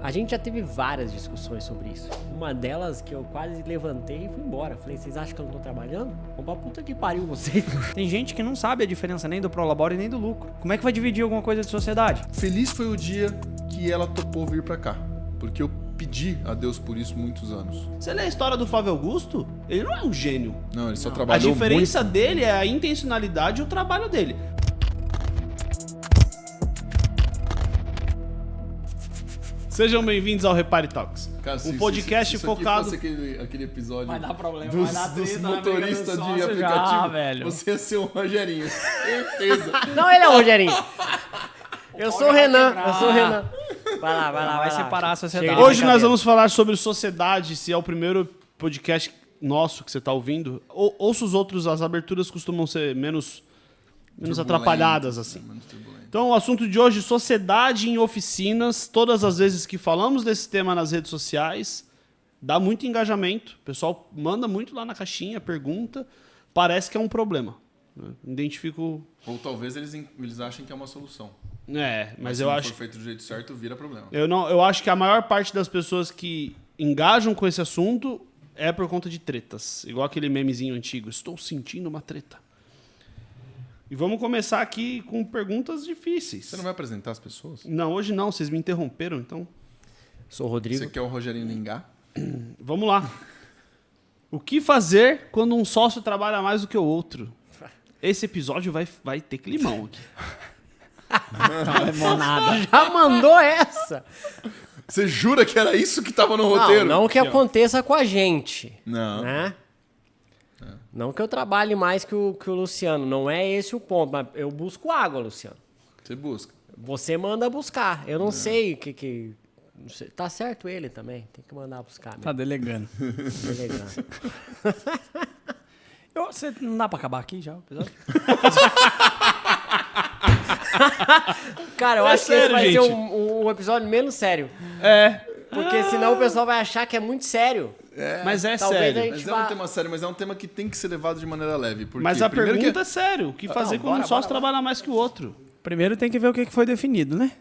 A gente já teve várias discussões sobre isso. Uma delas que eu quase levantei e fui embora. Falei, vocês acham que eu não tô trabalhando? Vamos pra puta que pariu vocês. Tem gente que não sabe a diferença nem do prolabore nem do lucro. Como é que vai dividir alguma coisa de sociedade? Feliz foi o dia que ela topou vir pra cá. Porque eu pedi a Deus por isso muitos anos. Você lê a história do Flávio Augusto? Ele não é um gênio. Não, ele só A trabalhou diferença muito. dele é a intencionalidade e o trabalho dele. Sejam bem-vindos ao Repare Talks, Cara, um podcast se aqui focado... fosse aquele episódio Vai dar problema, dos, vai dar dos treta na motoristas briga do de sócio aplicativo, já, velho. você ia ser um Rogerinho. Certeza. Não, ele é o Rogerinho. Eu sou o Renan. Eu sou o Renan. Vai lá, vai lá. Vai lá. separar a sociedade. Chega de Hoje nós brincadeira. vamos falar sobre sociedade, se é o primeiro podcast nosso que você está ouvindo. Ouça os outros, as aberturas costumam ser menos atrapalhadas, assim. Menos turbulento. Então, o assunto de hoje, sociedade em oficinas. Todas as vezes que falamos desse tema nas redes sociais, dá muito engajamento. O pessoal manda muito lá na caixinha, pergunta. Parece que é um problema. Né? Identifico... Ou talvez eles achem que é uma solução. Mas se eu não acho... for feito do jeito certo, vira problema. Eu acho que a maior parte das pessoas que engajam com esse assunto é por conta de tretas. Igual aquele memezinho antigo. Estou sentindo uma treta. E vamos começar aqui com perguntas difíceis. Você não vai apresentar as pessoas? Não, hoje não. Vocês me interromperam, então... Sou o Rodrigo. Você quer o Rogerinho Lingá? Vamos lá. O que fazer quando um sócio trabalha mais do que o outro? Esse episódio vai ter climão aqui. Já mandou essa. Você jura que era isso que tava no roteiro? Não que aconteça com a gente. Não. Né? Não que eu trabalhe mais que o Luciano. Não é esse o ponto. Mas eu busco água, Luciano. Você busca. Você manda buscar. Eu não sei o que... Não sei. Tá certo ele também. Tem que mandar buscar. Tá delegando. Delegando. Não dá pra acabar aqui já o episódio? Cara, eu É acho que esse sério, vai ser gente. um episódio menos sério. É. Porque senão o pessoal vai achar que é muito sério. Mas é Talvez sério. a gente Mas é um tema sério, mas é um tema que tem que ser levado de maneira leve. Porque Mas a primeiro pergunta é sério. O que fazer quando um sócio trabalha mais que o outro? Primeiro tem que ver o que foi definido, né?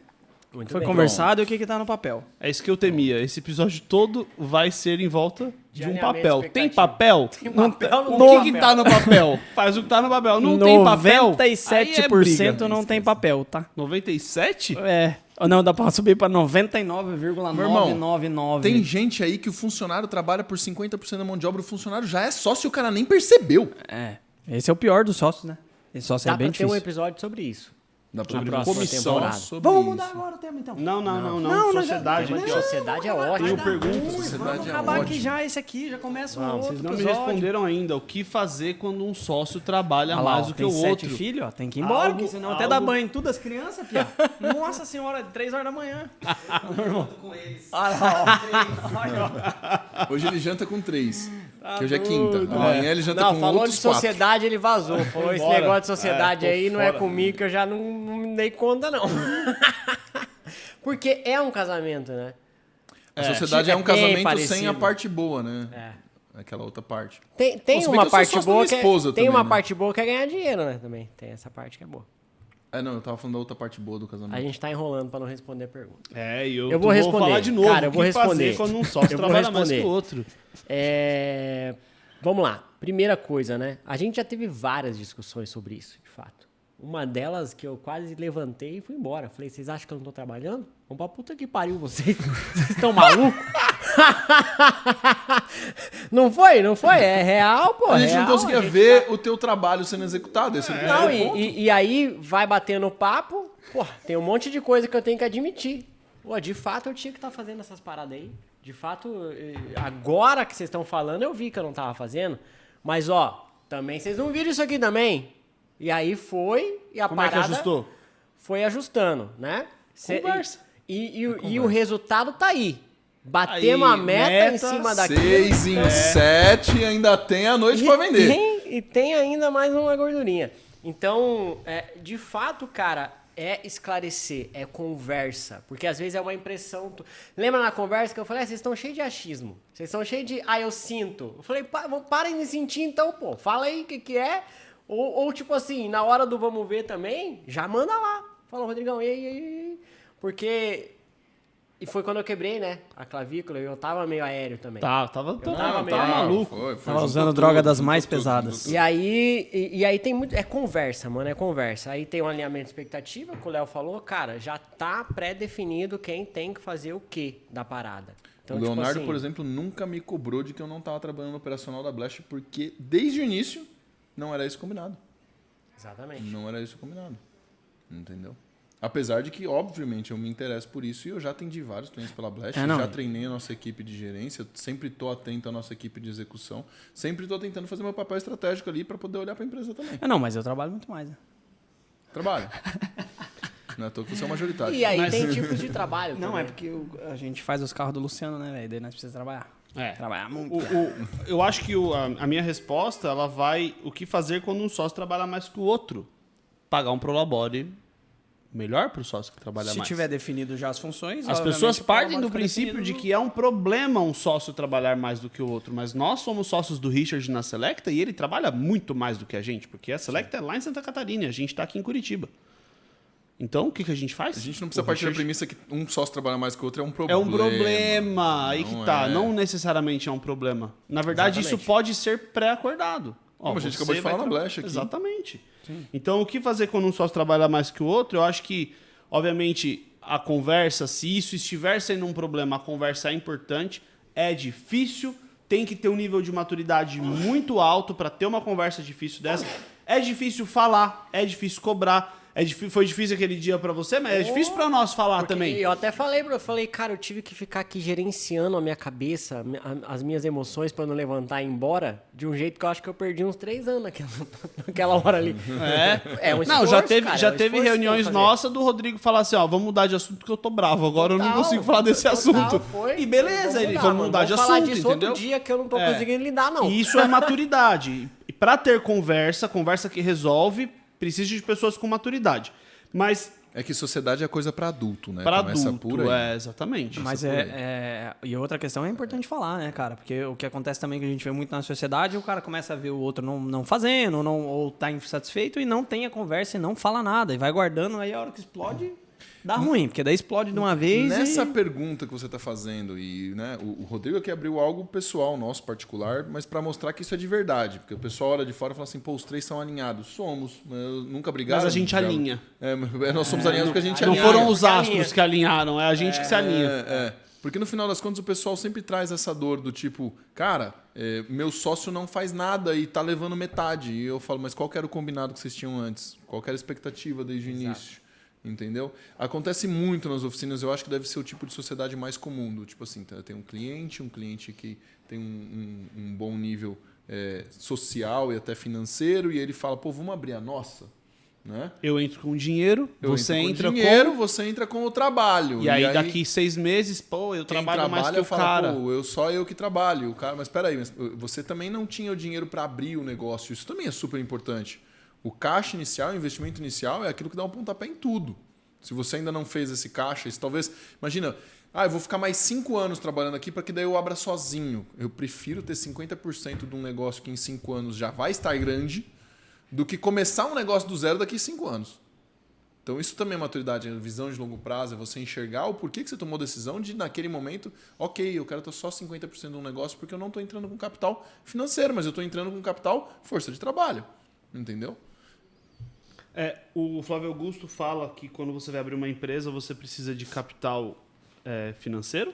Muito Foi bem. conversado e o que tá no papel. É isso que eu temia. Esse episódio todo vai ser em volta de um alinhamento papel. expectativa. Tem papel? Tem papel, não O tem que papel. tá no papel? Faz o que tá no papel. Não tem papel? Aí é 97% briga. não tem papel, tá? 97? É. Não, dá pra subir pra Meu irmão, 99,999. tem gente aí que o funcionário trabalha por 50% da mão de obra, o funcionário já é sócio e o cara nem percebeu. É. Esse é o pior dos sócios, né? Esse sócio Dá é bem pra ter difícil. um episódio sobre isso. Dá pra Na abrir uma próxima comissão temporada. sobre Vamos isso. mudar agora o tema, então. Não. Sociedade. Tema de aqui, ó. sociedade é ótimo. Tenho perguntas. Sociedade Vamos é acabar aqui ótimo. já esse aqui, já começa um outro Vocês não me episódio. responderam ainda. O que fazer quando um sócio trabalha Olha lá, mais ó, do que tem o 7 outro? filhos, ó, tem que ir embora, Algo- porque senão até algo- dá banho em tudo as crianças, pia. Nossa senhora, 3 horas da manhã. Hoje ele janta com 3, que hoje é quinta. Amanhã ele janta Não, com falou de outros 4. sociedade, ele vazou. Falou esse Bora. negócio de sociedade Tô aí, não é fora. comigo que eu já não me dei conta, não. Porque é um casamento, né? A sociedade É é um bem casamento sem parecido. a parte boa, né? É. Aquela outra parte. Tem Pô, se bem uma que eu sou parte sócio da boa minha que esposa tem também, uma né? parte boa que é ganhar dinheiro, né? Também tem essa parte que é boa. Não, eu tava falando da outra parte boa do casamento. A gente tá enrolando pra não responder a pergunta. E Eu vou responder. falar de novo. Cara, eu o vou que fazer responder. quando um sócio Eu vou trabalha mais que responder. o outro? Vamos lá. Primeira coisa, né? A gente já teve várias discussões sobre isso, de fato. Uma delas que eu quase levantei e fui embora. Falei, vocês acham que eu não tô trabalhando? Vamos pra puta que pariu vocês. Vocês estão malucos? Não foi? Não foi? É real, pô. A gente real, não conseguia a gente ver o teu trabalho sendo executado. Esse é o Não, primeiro ponto. e aí vai batendo papo, pô, tem um monte de coisa que eu tenho que admitir. Pô, de fato eu tinha que estar fazendo essas paradas aí. De fato, agora que vocês estão falando, eu vi que eu não tava fazendo. Mas, ó, também vocês não viram isso aqui também. E aí foi, e a Como é que parada ajustou? foi ajustando, né? Conversa. E o resultado tá aí. Batemos Aí, a meta em meta, cima daquilo. 6 em 7 ainda tem a noite pra vender. E tem ainda mais uma gordurinha. Então, de fato, cara, é esclarecer, é conversa. Porque às vezes é uma impressão. Lembra na conversa que eu falei, vocês estão cheios de achismo. Vocês estão cheios de, eu sinto. Eu falei, parem de sentir então, pô. Fala aí o que é. Ou tipo assim, na hora do vamos ver também, já manda lá. Fala, Rodrigão, e aí? Porque E foi quando eu quebrei, né? A clavícula e eu tava meio aéreo também. Tava meio maluco. Tava usando droga das mais pesadas. E aí tem muito. É conversa, mano. É conversa. Aí tem um alinhamento de expectativa, que o Léo falou, cara, já tá pré-definido quem tem que fazer o quê da parada. Então, o Leonardo, tipo assim, por exemplo, nunca me cobrou de que eu não tava trabalhando no operacional da Blast, porque desde o início não era isso combinado. Exatamente. Não era isso combinado. Entendeu? Apesar de que, obviamente, eu me interesso por isso e eu já atendi vários clientes pela Blast, já treinei a nossa equipe de gerência, sempre estou atento à nossa equipe de execução, sempre estou tentando fazer meu papel estratégico ali para poder olhar para a empresa também. Não, mas eu trabalho muito mais, né? Trabalho. Não é à toa que você é o majoritário. E aí tem tipos de trabalho Não, também. é porque a gente faz os carros do Luciano, né, velho? Daí nós precisamos trabalhar. Trabalhar muito. Eu acho que a minha resposta, ela vai... O que fazer quando um sócio trabalha mais que o outro? Pagar um prolabore melhor para o sócio que trabalha Se mais. tiver definido já as funções... As pessoas partem do princípio de que é um problema um sócio trabalhar mais do que o outro, mas nós somos sócios do Richard na Selecta e ele trabalha muito mais do que a gente, porque a Selecta é lá em Santa Catarina e a gente está aqui em Curitiba. Então, o que a gente faz? A gente não precisa partir da premissa que um sócio trabalha mais que o outro, é um É problema. um problema. Aí que tá. é. Não necessariamente é um problema. Na verdade, Exatamente. isso pode ser pré-acordado. Ó, Como a gente você acabou de falar vai na Blast aqui. Exatamente. Então, o que fazer quando um sócio trabalha mais que o outro? Eu acho que, obviamente, a conversa, se isso estiver sendo um problema, a conversa é importante. É difícil, tem que ter um nível de maturidade muito alto para ter uma conversa difícil dessa. É difícil falar, é difícil cobrar. Foi difícil aquele dia pra você, mas é difícil pra nós falar Porque também. eu até falei, cara, eu tive que ficar aqui gerenciando a minha cabeça, as minhas emoções pra não levantar e ir embora, de um jeito que eu acho que eu perdi uns 3 anos naquela hora ali. É um esforço, Não, já teve, cara, já é um teve esforço reuniões que eu vou nossas do Rodrigo falar assim, ó, vamos mudar de assunto porque eu tô bravo, agora eu não Total, consigo falar desse total, assunto. foi. E beleza, ele mano, vamos mudar de falar assunto, disso entendeu? outro dia que eu não tô É. conseguindo lidar, não. E isso é maturidade. E pra ter conversa que resolve, precisa de pessoas com maturidade. Mas É que sociedade é coisa para adulto, né? para Começa adulto, por aí. exatamente. Mas e outra questão é importante falar, né, cara? Porque o que acontece também que a gente vê muito na sociedade, o cara começa a ver o outro não fazendo, ou tá insatisfeito e não tem a conversa e não fala nada. E vai guardando, aí a hora que explode, dá ruim. Porque daí explode de uma vez Nessa pergunta que você está fazendo, e né, o Rodrigo aqui abriu algo pessoal nosso, particular, mas para mostrar que isso é de verdade. Porque o pessoal olha de fora e fala assim, pô, os 3 são alinhados. Somos, nunca brigaram. Mas a gente já- alinha. Nós somos alinhados porque a gente Não alinha. foram os Que alinha. astros que alinharam, é a gente que se alinha. Porque no final das contas o pessoal sempre traz essa dor do tipo, cara, meu sócio não faz nada e tá levando metade. E eu falo, mas qual que era o combinado que vocês tinham antes? Qual que era a expectativa desde o início? Entendeu? Acontece muito nas oficinas, eu acho que deve ser o tipo de sociedade mais comum. Do tipo assim, tem um cliente que tem um bom nível social e até financeiro, e ele fala, pô, vamos abrir a nossa? Né? Eu entro com dinheiro, você entra dinheiro, você entra com o trabalho. E aí daqui 6 meses, pô, eu quem trabalho mais que o fala, cara. pô, só eu que trabalho. O cara, mas peraí, você também não tinha o dinheiro para abrir o negócio. Isso também é super importante. O caixa inicial, o investimento inicial é aquilo que dá um pontapé em tudo. Se você ainda não fez esse caixa, isso talvez... Imagina, eu vou ficar mais 5 anos trabalhando aqui para que daí eu abra sozinho. Eu prefiro ter 50% de um negócio que em 5 anos já vai estar grande do que começar um negócio do zero daqui a 5 anos. Então isso também é maturidade, é visão de longo prazo, é você enxergar o porquê que você tomou a decisão de, naquele momento, ok, eu quero ter só 50% de um negócio porque eu não estou entrando com capital financeiro, mas eu estou entrando com capital força de trabalho. Entendeu? O Flávio Augusto fala que quando você vai abrir uma empresa, você precisa de capital financeiro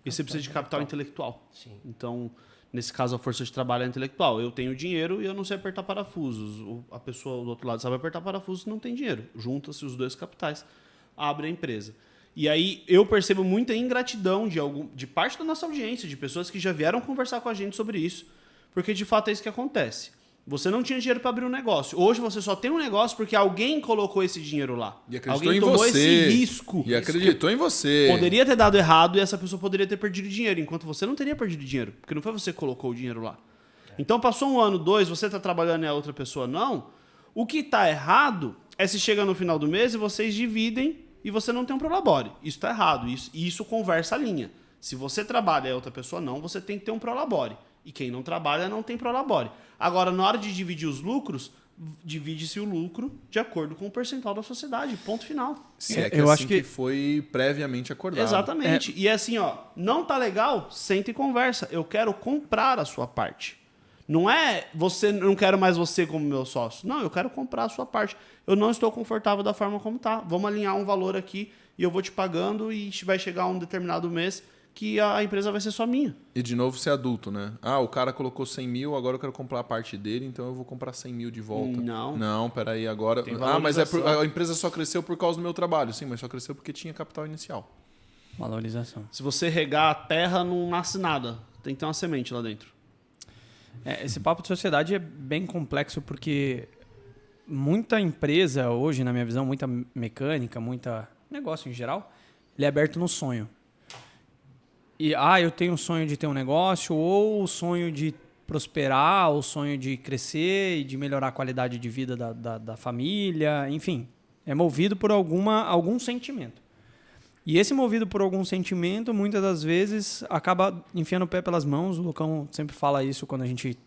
e você precisa de capital intelectual. Sim. Então, nesse caso, a força de trabalho é intelectual. Eu tenho dinheiro e eu não sei apertar parafusos. A pessoa do outro lado sabe apertar parafusos e não tem dinheiro. Junta-se os 2 capitais, abre a empresa. E aí eu percebo muita ingratidão de parte da nossa audiência, de pessoas que já vieram conversar com a gente sobre isso, porque de fato é isso que acontece. Você não tinha dinheiro para abrir um negócio. Hoje você só tem um negócio porque alguém colocou esse dinheiro lá. E acreditou alguém em tomou você. esse risco. E acreditou em você. Poderia ter dado errado e essa pessoa poderia ter perdido dinheiro, enquanto você não teria perdido dinheiro, porque não foi você que colocou o dinheiro lá. Então passou 1 ano, 2, você está trabalhando e a outra pessoa não. O que está errado é se chega no final do mês e vocês dividem e você não tem um prolabore. Isso está errado. Isso conversa a linha. Se você trabalha e a outra pessoa não, você tem que ter um prolabore. E quem não trabalha não tem prolabore. Agora, na hora de dividir os lucros, divide-se o lucro de acordo com o percentual da sociedade. Ponto final. Se é que Eu assim acho que- foi previamente acordado. Exatamente. E é assim, ó, não tá legal? Senta e conversa. Eu quero comprar a sua parte. Não é você, não quero mais você como meu sócio. Não, eu quero comprar a sua parte. Eu não estou confortável da forma como tá. Vamos alinhar um valor aqui e eu vou te pagando e vai chegar um determinado mês que a empresa vai ser só minha. E de novo ser adulto, né? Ah, o cara colocou 100 mil, agora eu quero comprar a parte dele, então eu vou comprar 100 mil de volta. Não. Não, peraí, agora... Tem Ah, mas valorização. a empresa só cresceu por causa do meu trabalho. Sim, mas só cresceu porque tinha capital inicial. Valorização. Se você regar a terra, não nasce nada. Tem que ter uma semente lá dentro. Esse papo de sociedade é bem complexo porque muita empresa hoje, na minha visão, muita mecânica, muita negócio em geral, ele é aberto no sonho. E, eu tenho o sonho de ter um negócio, ou o sonho de prosperar, ou o sonho de crescer e de melhorar a qualidade de vida da família, enfim. É movido por algum sentimento. E esse movido por algum sentimento, muitas das vezes, acaba enfiando o pé pelas mãos. O Lucão sempre fala isso quando a gente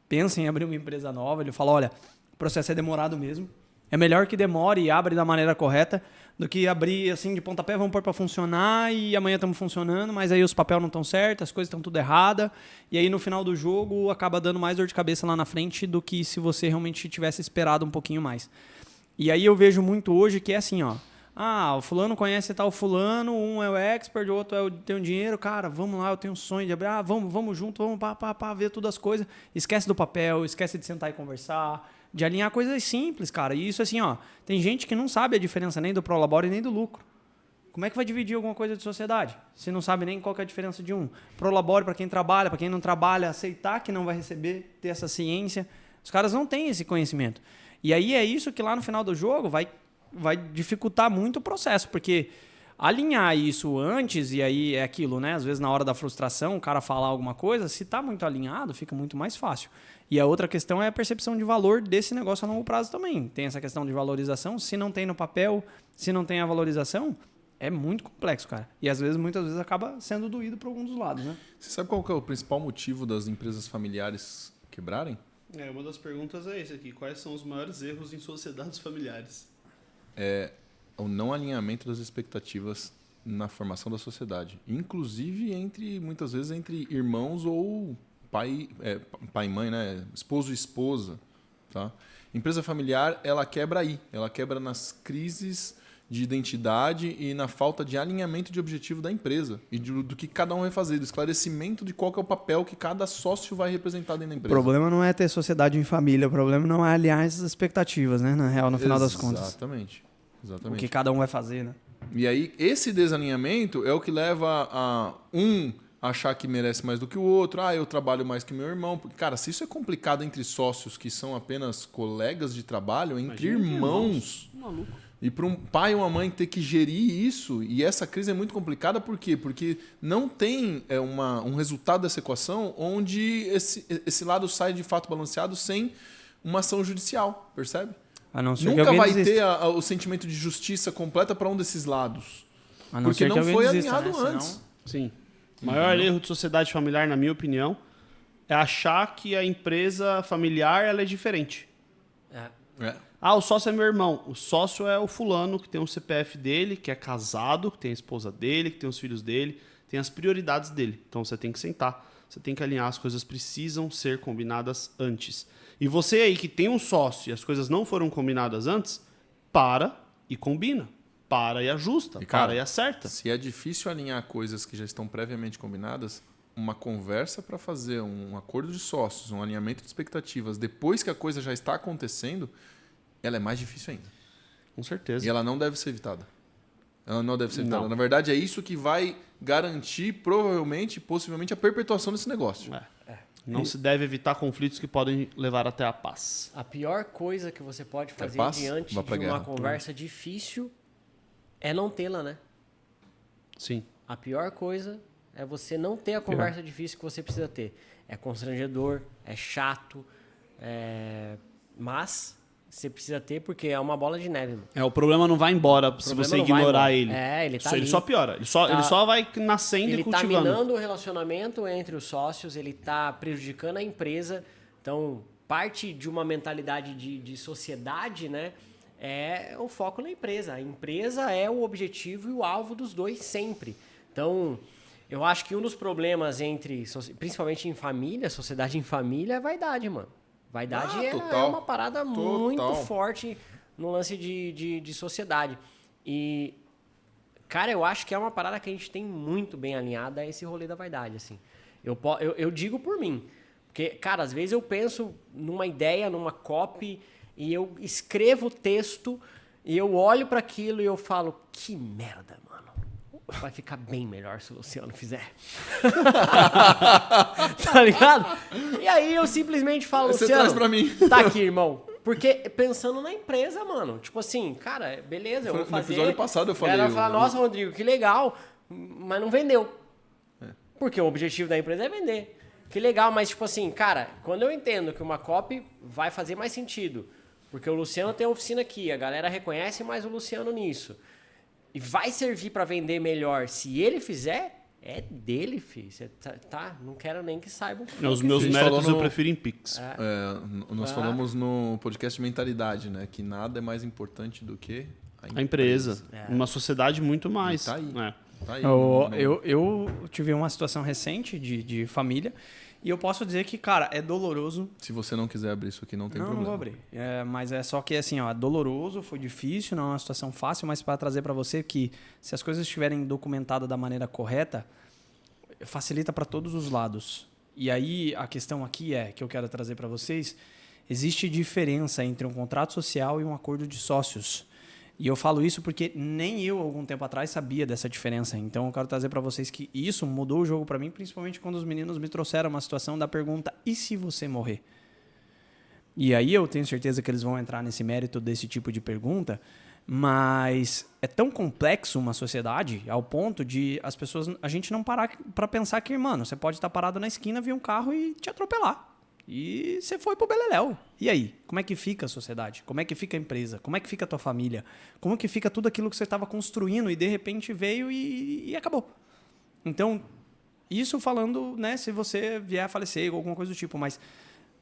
pensa em abrir uma empresa nova. Ele fala, olha, o processo é demorado mesmo. É melhor que demore e abre da maneira correta do que abrir assim de pontapé, vamos pôr para funcionar e amanhã estamos funcionando, mas aí os papéis não estão certos, as coisas estão tudo erradas. E aí no final do jogo acaba dando mais dor de cabeça lá na frente do que se você realmente tivesse esperado um pouquinho mais. E aí eu vejo muito hoje que é assim, ó. O fulano conhece tal fulano, um é o expert, o outro tem o dinheiro. Cara, vamos lá, eu tenho um sonho de abrir. Vamos junto, vamos ver todas as coisas. Esquece do papel, esquece de sentar e conversar, de alinhar coisas simples, cara. E isso assim, ó, tem gente que não sabe a diferença nem do Prolabore nem do lucro. Como é que vai dividir alguma coisa de sociedade? Se não sabe nem qual que é a diferença de um. Prolabore para quem trabalha, para quem não trabalha, aceitar que não vai receber, ter essa ciência. Os caras não têm esse conhecimento. E aí é isso que lá no final do jogo vai dificultar muito o processo, porque alinhar isso antes, e aí é aquilo, né? Às vezes na hora da frustração, o cara falar alguma coisa, se tá muito alinhado, fica muito mais fácil. E a outra questão é a percepção de valor desse negócio a longo prazo também. Tem essa questão de valorização, se não tem no papel, se não tem a valorização, é muito complexo, cara. E muitas vezes acaba sendo doído para algum dos lados, né? Você sabe qual que é o principal motivo das empresas familiares quebrarem? Uma das perguntas é esse aqui. Quais são os maiores erros em sociedades familiares? É o não alinhamento das expectativas na formação da sociedade. Inclusive, muitas vezes, entre irmãos ou pai e mãe, né? Esposo e esposa. Tá? Empresa familiar, ela quebra aí. Ela quebra nas crises de identidade e na falta de alinhamento de objetivo da empresa. E do que cada um vai fazer, do esclarecimento de qual que é o papel que cada sócio vai representar dentro da O empresa. problema não é ter sociedade em família, o problema não é alinhar essas expectativas, né? Na real, no final das contas. Exatamente. O que cada um vai fazer, né? E aí, esse desalinhamento é o que leva a achar que merece mais do que o outro. Eu trabalho mais que meu irmão. Porque, cara, se isso é complicado entre sócios que são apenas colegas de trabalho, entre irmãos. Maluco. E para um pai ou uma mãe ter que gerir isso, e essa crise é muito complicada, por quê? Porque não tem um resultado dessa equação onde esse lado sai de fato balanceado sem uma ação judicial, percebe? A não ser que Nunca alguém vai desista. ter o sentimento de justiça completa para um desses lados. A não Porque ser que não alguém foi desista, alinhado né? antes. Sim. O maior erro de sociedade familiar, na minha opinião, é achar que a empresa familiar ela é diferente. O sócio é meu irmão. O sócio é o fulano que tem o CPF dele, que é casado, que tem a esposa dele, que tem os filhos dele, tem as prioridades dele. Então você tem que sentar, você tem que alinhar, as coisas precisam ser combinadas antes. E você aí que tem um sócio e as coisas não foram combinadas antes, para e combina. Para e ajusta. E, cara, para e acerta. Se é difícil alinhar coisas que já estão previamente combinadas, uma conversa para fazer um acordo de sócios, um alinhamento de expectativas, depois que a coisa já está acontecendo, ela é mais difícil ainda. Com certeza. E ela não deve ser evitada. Ela não deve ser evitada. Não. Na verdade, é isso que vai garantir, provavelmente, possivelmente, a perpetuação desse negócio. Não se deve evitar conflitos que podem levar até a paz. A pior coisa que você pode fazer paz? diante Vá de pra uma guerra. conversa difícil é não tê-la, né? Sim. A pior coisa é você não ter a conversa difícil que você precisa ter. É constrangedor, é chato, mas você precisa ter porque é uma bola de neve. Mano. O problema não vai embora se problema você não vai ignorar embora. ele. Ele tá Ele ali. só piora. Ele só vai nascendo e Ele tá cultivando. minando o relacionamento entre os sócios, ele tá prejudicando a empresa. Então, parte de uma mentalidade de sociedade, né? É o foco na empresa. A empresa é o objetivo e o alvo dos dois sempre. Então, eu acho que um dos problemas principalmente em família, sociedade em família, é vaidade, mano. Vaidade é uma parada muito forte no lance de sociedade. E, cara, eu acho que é uma parada que a gente tem muito bem alinhada a esse rolê da vaidade, assim. Eu digo por mim. Porque, cara, às vezes eu penso numa ideia, numa copy, e eu escrevo o texto, e eu olho para aquilo e eu falo, que merda, mano. Vai ficar bem melhor se o Luciano fizer. Tá ligado? E aí eu simplesmente falo, Você Luciano, traz pra mim. Tá aqui, irmão. Porque pensando na empresa, mano. Tipo assim, cara, beleza, eu vou fazer. No episódio passado eu falei. Ela vai falar, nossa, Rodrigo, que legal. Mas não vendeu. Porque o objetivo da empresa é vender. Que legal, mas tipo assim, cara, quando eu entendo que uma copy vai fazer mais sentido, porque o Luciano tem a oficina aqui, a galera reconhece mais o Luciano nisso, e vai servir pra vender melhor se ele fizer, é dele, filho. Cê tá? Não quero nem que saiba. Os meus méritos eu prefiro em Pix. Nós falamos no podcast de mentalidade, né? Que nada é mais importante do que a empresa. Uma sociedade muito mais. E tá aí. Tá aí, eu tive uma situação recente de família e eu posso dizer que, cara, é doloroso. Se você não quiser abrir isso aqui, não tem problema. Não vou abrir. Mas é só que, assim, ó, é doloroso, foi difícil, não é uma situação fácil, mas para trazer para você que se as coisas estiverem documentadas da maneira correta, facilita para todos os lados. E aí a questão aqui que eu quero trazer para vocês, existe diferença entre um contrato social e um acordo de sócios. E eu falo isso porque nem eu, algum tempo atrás, sabia dessa diferença. Então, eu quero trazer para vocês que isso mudou o jogo para mim, principalmente quando os meninos me trouxeram uma situação da pergunta, e se você morrer? E aí eu tenho certeza que eles vão entrar nesse mérito desse tipo de pergunta, mas é tão complexo uma sociedade ao ponto de a gente não parar para pensar que, mano, você pode estar parado na esquina, vir um carro e te atropelar. E você foi pro beleléu. E aí? Como é que fica a sociedade? Como é que fica a empresa? Como é que fica a tua família? Como que fica tudo aquilo que você estava construindo e de repente veio e acabou? Então, isso falando, né, se você vier a falecer ou alguma coisa do tipo, mas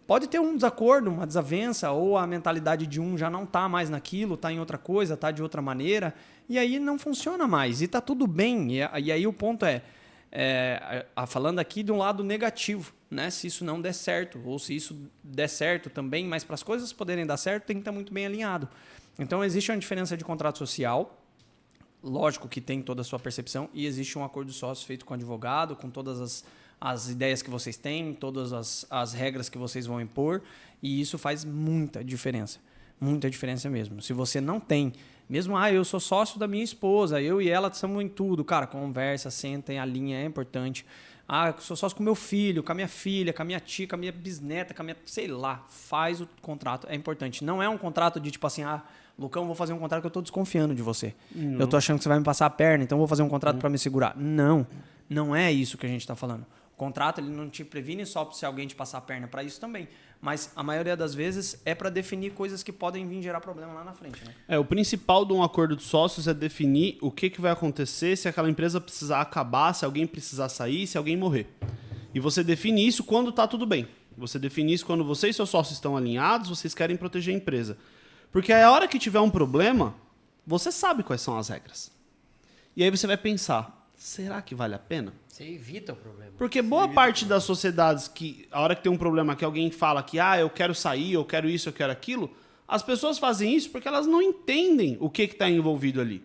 pode ter um desacordo, uma desavença, ou a mentalidade de um já não tá mais naquilo, tá em outra coisa, tá de outra maneira, e aí não funciona mais, e tá tudo bem. E aí o ponto falando aqui de um lado negativo, né? Se isso não der certo, ou se isso der certo também, mas para as coisas poderem dar certo, tem que estar muito bem alinhado. Então, existe uma diferença de contrato social, lógico que tem toda a sua percepção, e existe um acordo de sócio feito com o advogado, com todas as ideias que vocês têm, todas as regras que vocês vão impor, e isso faz muita diferença mesmo. Se você não tem, mesmo, eu sou sócio da minha esposa, eu e ela somos em tudo, cara, conversa, sentem, a linha é importante. Eu sou sócio com meu filho, com a minha filha, com a minha tia, com a minha bisneta, com a minha, sei lá, faz o contrato, é importante. Não é um contrato de tipo assim, Lucão, vou fazer um contrato que eu tô desconfiando de você. Eu tô achando que você vai me passar a perna, então vou fazer um contrato para me segurar. Não é isso que a gente tá falando. O contrato, ele não te previne só se alguém te passar a perna, para isso também. Mas a maioria das vezes é para definir coisas que podem vir gerar problema lá na frente, né? O principal de um acordo de sócios é definir o que vai acontecer se aquela empresa precisar acabar, se alguém precisar sair, se alguém morrer. E você define isso quando está tudo bem. Você define isso quando você e seus sócios estão alinhados, vocês querem proteger a empresa. Porque a hora que tiver um problema, você sabe quais são as regras. E aí você vai pensar, será que vale a pena? Você evita o problema. Porque boa parte das sociedades que, a hora que tem um problema que alguém fala que eu quero sair, eu quero isso, eu quero aquilo, as pessoas fazem isso porque elas não entendem o que está envolvido ali.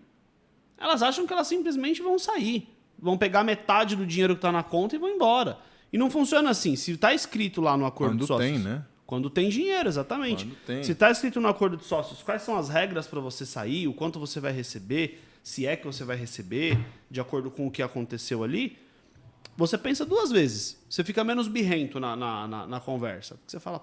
Elas acham que elas simplesmente vão sair, vão pegar metade do dinheiro que está na conta e vão embora. E não funciona assim. Se está escrito lá no acordo de sócios... Quando tem, né? Quando tem dinheiro, exatamente. Quando tem. Se está escrito no acordo de sócios quais são as regras para você sair, o quanto você vai receber, se é que você vai receber, de acordo com o que aconteceu ali, você pensa duas vezes. Você fica menos birrento na conversa. Porque você fala,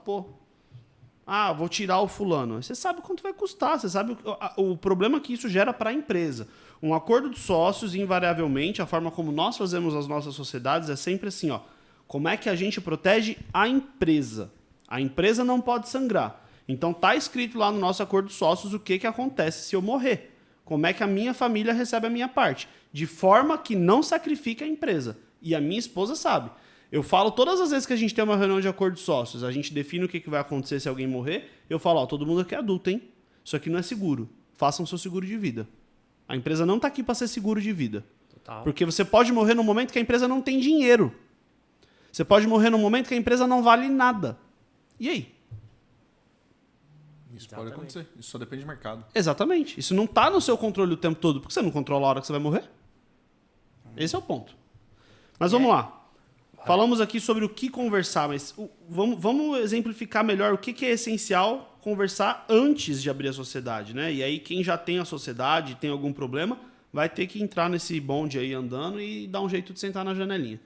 vou tirar o fulano. Você sabe quanto vai custar, você sabe o problema que isso gera para a empresa. Um acordo de sócios, invariavelmente, a forma como nós fazemos as nossas sociedades é sempre assim, como é que a gente protege a empresa? A empresa não pode sangrar. Então está escrito lá no nosso acordo de sócios o que acontece se eu morrer. Como é que a minha família recebe a minha parte. De forma que não sacrifique a empresa. E a minha esposa sabe. Eu falo todas as vezes que a gente tem uma reunião de acordo de sócios, a gente define o que vai acontecer se alguém morrer, eu falo, ó, todo mundo aqui é adulto, hein? Isso aqui não é seguro. Façam seu seguro de vida. A empresa não tá aqui para ser seguro de vida. Total. Porque você pode morrer no momento que a empresa não tem dinheiro. Você pode morrer no momento que a empresa não vale nada. E aí? Isso pode acontecer. Isso só depende do mercado. Exatamente. Isso não tá no seu controle o tempo todo. Porque você não controla a hora que você vai morrer. Esse é o ponto. Mas vamos lá. Falamos aqui sobre o que conversar, mas vamos exemplificar melhor o que é essencial conversar antes de abrir a sociedade, né? E aí quem já tem a sociedade, tem algum problema, vai ter que entrar nesse bonde aí andando e dar um jeito de sentar na janelinha.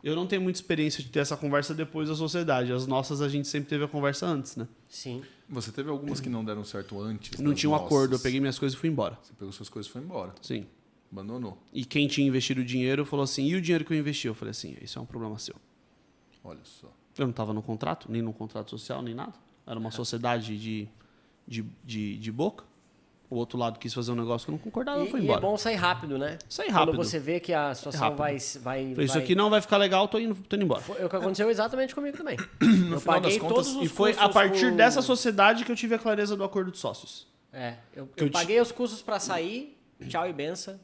Eu não tenho muita experiência de ter essa conversa depois da sociedade. As nossas a gente sempre teve a conversa antes, né? Sim. Você teve algumas que não deram certo antes? Não das tinha um nossas. acordo, eu peguei minhas coisas e fui embora. Você pegou suas coisas e foi embora. Sim. Abandonou. E quem tinha investido o dinheiro falou assim, e o dinheiro que eu investi? Eu falei assim, isso é um problema seu. Olha só. Eu não estava no contrato, nem no contrato social, nem nada. Era uma sociedade de boca. O outro lado quis fazer um negócio que eu não concordava, eu fui E embora. é bom sair rápido, né? Sair rápido. Quando você vê que a situação vai... Falei, isso aqui não vai ficar legal, tô indo embora. Foi o que aconteceu exatamente comigo também. No Eu final das paguei contas, todos os E foi a custos partir com- dessa sociedade que eu tive a clareza do acordo de sócios. Eu paguei os custos pra sair, tchau e benção.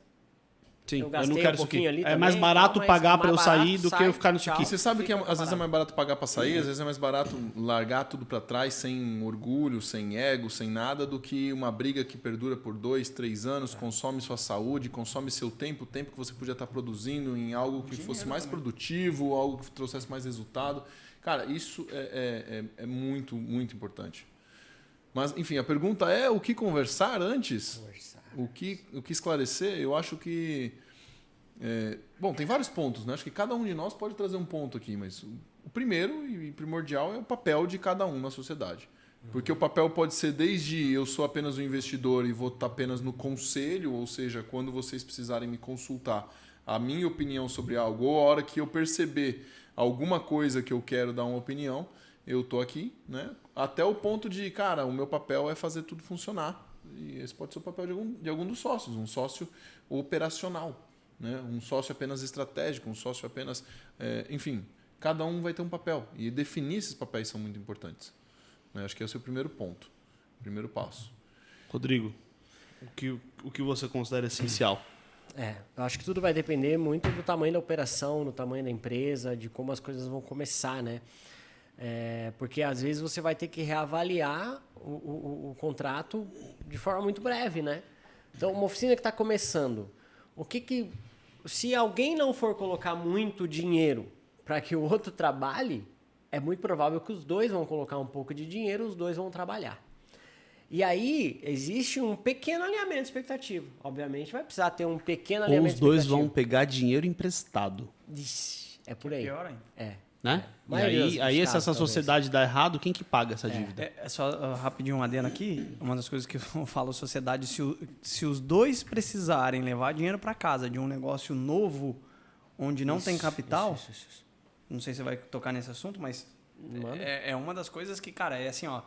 Sim, Eu eu gastei não quero um isso aqui. pouquinho ali É também, mais barato mas pagar pra eu mais sair barato, do que sai, eu ficar nisso tchau. aqui. Você sabe que Fica às vezes é parado. mais barato pagar pra sair, às vezes é mais barato largar tudo pra trás sem orgulho, sem ego, sem nada, do que uma briga que perdura por 2, 3 anos, consome sua saúde, consome seu tempo, o tempo que você podia estar produzindo em algo que fosse mais produtivo, algo que trouxesse mais resultado. Cara, isso é muito, muito importante. Mas, enfim, a pergunta é o que conversar antes? O que esclarecer? Eu acho que... bom, tem vários pontos, né? Acho que cada um de nós pode trazer um ponto aqui, mas o primeiro e primordial é o papel de cada um na sociedade. Porque o papel pode ser desde eu sou apenas um investidor e vou estar apenas no conselho, ou seja, quando vocês precisarem me consultar a minha opinião sobre algo, ou a hora que eu perceber alguma coisa que eu quero dar uma opinião, eu estou aqui, né? Até o ponto de, cara, o meu papel é fazer tudo funcionar. E esse pode ser o papel de algum dos sócios, um sócio operacional. Né? Um sócio apenas estratégico, um sócio apenas... enfim, cada um vai ter um papel. E definir esses papéis são muito importantes. Né? Acho que esse é o primeiro ponto, o primeiro passo. Rodrigo, o que você considera essencial? Eu acho que tudo vai depender muito do tamanho da operação, do tamanho da empresa, de como as coisas vão começar, né? Porque às vezes você vai ter que reavaliar o contrato de forma muito breve, né? Então, uma oficina que está começando, se alguém não for colocar muito dinheiro para que o outro trabalhe, é muito provável que os dois vão colocar um pouco de dinheiro, os dois vão trabalhar. E aí, existe um pequeno alinhamento de expectativa. Obviamente, vai precisar ter um pequeno Ou alinhamento os de expectativa. dois vão pegar dinheiro emprestado, Ixi, é por aí. Pior ainda. né? E Maioria dos aí se casos, essa sociedade dá errado, quem que paga essa dívida? É só rapidinho um adendo aqui. Uma das coisas que eu falo sociedade, se os dois precisarem levar dinheiro para casa de um negócio novo, onde não tem capital, Isso. não sei se você vai tocar nesse assunto, mas é uma das coisas que, cara, é assim, ó.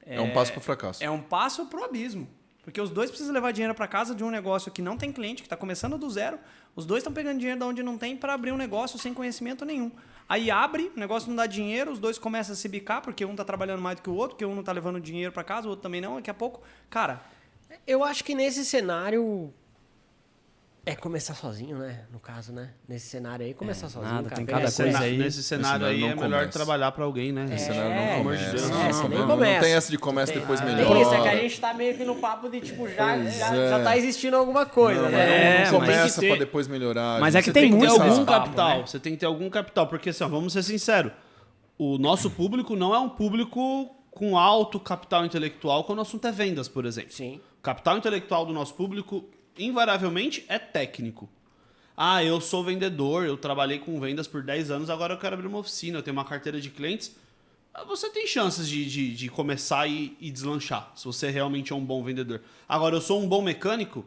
É um passo para o fracasso. É um passo pro abismo. Porque os dois precisam levar dinheiro para casa de um negócio que não tem cliente, que está começando do zero. Os dois estão pegando dinheiro de onde não tem para abrir um negócio sem conhecimento nenhum. Aí abre, o negócio não dá dinheiro, os dois começam a se bicar, porque um está trabalhando mais do que o outro, porque um não está levando dinheiro para casa, o outro também não. Daqui a pouco, cara... Eu acho que nesse cenário é começar sozinho, né? No caso, né? Nesse cenário aí, começar sozinho. nada, cara. tem Pegar cada essa- coisa aí. Nesse cenário aí não é melhor começa. trabalhar para alguém, né? Esse cenário não pelo começa. amor de Deus. Não, Você nem não começa. tem essa de começa depois Tem melhor. isso, é que a gente tá meio que no papo de, tipo, já tá existindo alguma coisa, Não, né? mas você não tem começa que ter- para depois melhorar. Mas é que Você tem tem que ter muito algum papo, capital. né? Você tem que ter algum capital. Porque, assim, ó, vamos ser sinceros. O nosso público não é um público com alto capital intelectual quando o assunto é vendas, por exemplo. Sim. O capital intelectual do nosso público, invariavelmente, é técnico. Ah, eu sou vendedor, eu trabalhei com vendas por 10 anos, agora eu quero abrir uma oficina, eu tenho uma carteira de clientes. Você tem chances de começar e deslanchar, se você realmente é um bom vendedor. Agora, eu sou um bom mecânico,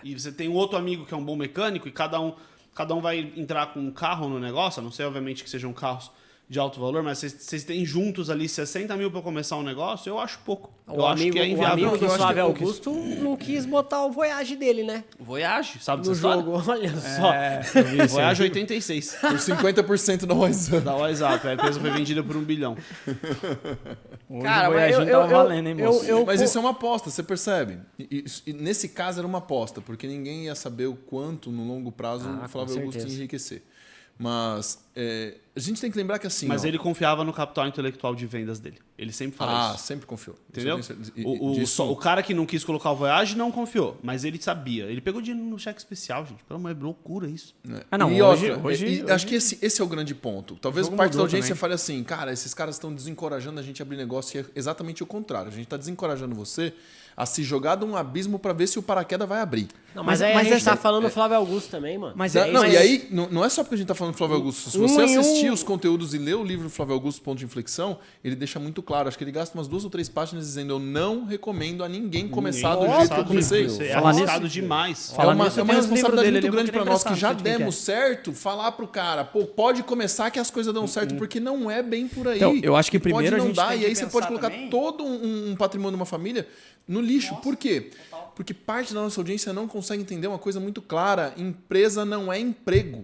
e você tem um outro amigo que é um bom mecânico, e cada um vai entrar com um carro no negócio, a não sei, obviamente, que sejam carros de alto valor, mas vocês têm juntos ali 60 mil para começar um negócio, eu acho pouco. O Eu acho amigo, que é o inviável. amigo do Eu acho que Flávio é pouco Augusto não quis botar o Voyage dele, né? Voyage, sabe No dessa história? jogo, olha só. Voyage 86. Por 50% da WhatsApp. Da WhatsApp, a empresa foi vendida por 1 bilhão. Hoje Cara, o mas Voyaginho tava valendo, hein, moço? Mas isso é uma aposta, você percebe? E nesse caso era uma aposta, porque ninguém ia saber o quanto no longo prazo o Flávio com Augusto ia certeza. enriquecer. Mas a gente tem que lembrar que assim. Mas ó, ele confiava no capital intelectual de vendas dele. Ele sempre fala isso. sempre confiou. Entendeu? Isso eu tenho certeza. O cara que não quis colocar o Voyage não confiou, mas ele sabia. Ele pegou dinheiro no cheque especial, gente. Pelo amor de Deus, loucura isso. Ah, não, E hoje- outra, hoje- acho que esse é o grande ponto. Talvez jogo parte da mudou audiência também. fale assim, cara, esses caras estão desencorajando a gente a abrir negócio e é exatamente o contrário. A gente está desencorajando você a se jogar de um abismo para ver se o paraquedas vai abrir. Não, mas Mas- aí mas a gente essa- tá falando do Flávio Augusto também, mano. Mas Não, mas- e aí, não é só porque a gente tá falando do Flávio Augusto. Se você assistir os conteúdos e ler o livro do Flávio Augusto, Ponto de Inflexão, ele deixa muito claro. Acho que ele gasta umas 2 ou 3 páginas dizendo: eu não recomendo a ninguém começar do jeito que eu comecei. Você é Falar arriscado nisso- demais. Falar É uma nisso, eu tenho os livros responsabilidade dele, muito eu vou grande querer para nós que emprestar, já não sei de quem demos certo, falar pro cara, pô, pode começar que as coisas dão certo, porque não é bem por aí. Então, eu acho que E pode primeiro a não gente dar, tem e que aí você pensar pode colocar também- todo um patrimônio de uma família no lixo. Por quê? Porque parte da nossa audiência não consegue entender uma coisa muito clara: empresa não é emprego.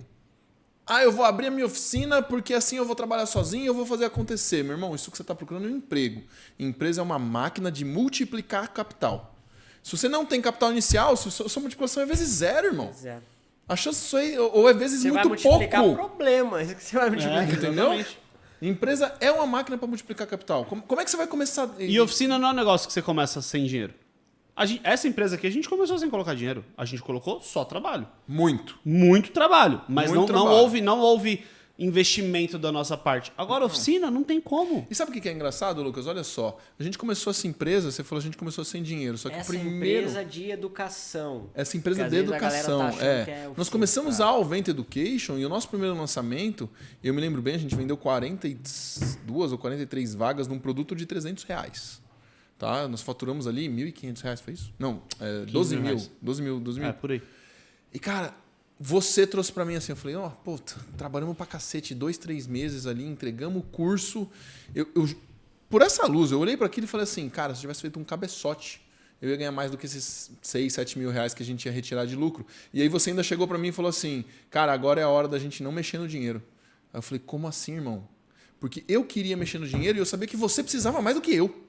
Ah, eu vou abrir a minha oficina porque assim eu vou trabalhar sozinho e eu vou fazer acontecer. Meu irmão, isso que você está procurando é um emprego. Empresa é uma máquina de multiplicar capital. Se você não tem capital inicial, sua multiplicação é vezes 0, irmão. Zero. A chance disso aí, ou é vezes Você vai muito multiplicar pouco. problemas. Que você vai multiplicar. Entendeu? Empresa é uma máquina para multiplicar capital. Como é que você vai começar? E oficina não é um negócio que você começa sem dinheiro. Essa empresa aqui, a gente começou sem colocar dinheiro. A gente colocou só trabalho. Muito. Muito trabalho. Mas Muito não trabalho. houve investimento da nossa parte. Agora, oficina, não tem como. E sabe o que é engraçado, Lucas? Olha só. A gente começou essa empresa, você falou, a gente começou sem dinheiro. Só que Essa o primeiro... empresa de educação. Essa empresa Porque às de vezes a galera educação. tá achando que é Nós oficina, começamos cara. a Alvent Education e o nosso primeiro lançamento, eu me lembro bem, a gente vendeu 42 ou 43 vagas num produto de R$300. Tá? Nós faturamos ali R$1.500, foi isso? Não, 12 mil. reais. 12 mil. É, por aí. E, cara, você trouxe pra mim assim, eu falei, ó, pô, trabalhamos pra cacete 2, 3 meses ali, entregamos o curso. Por essa luz, eu olhei para aquilo e falei assim, cara, se eu tivesse feito um cabeçote, eu ia ganhar mais do que esses 6, 7 mil reais que a gente ia retirar de lucro. E aí você ainda chegou para mim e falou assim, cara, agora é a hora da gente não mexer no dinheiro. Aí eu falei, como assim, irmão? Porque eu queria mexer no dinheiro e eu sabia que você precisava mais do que eu.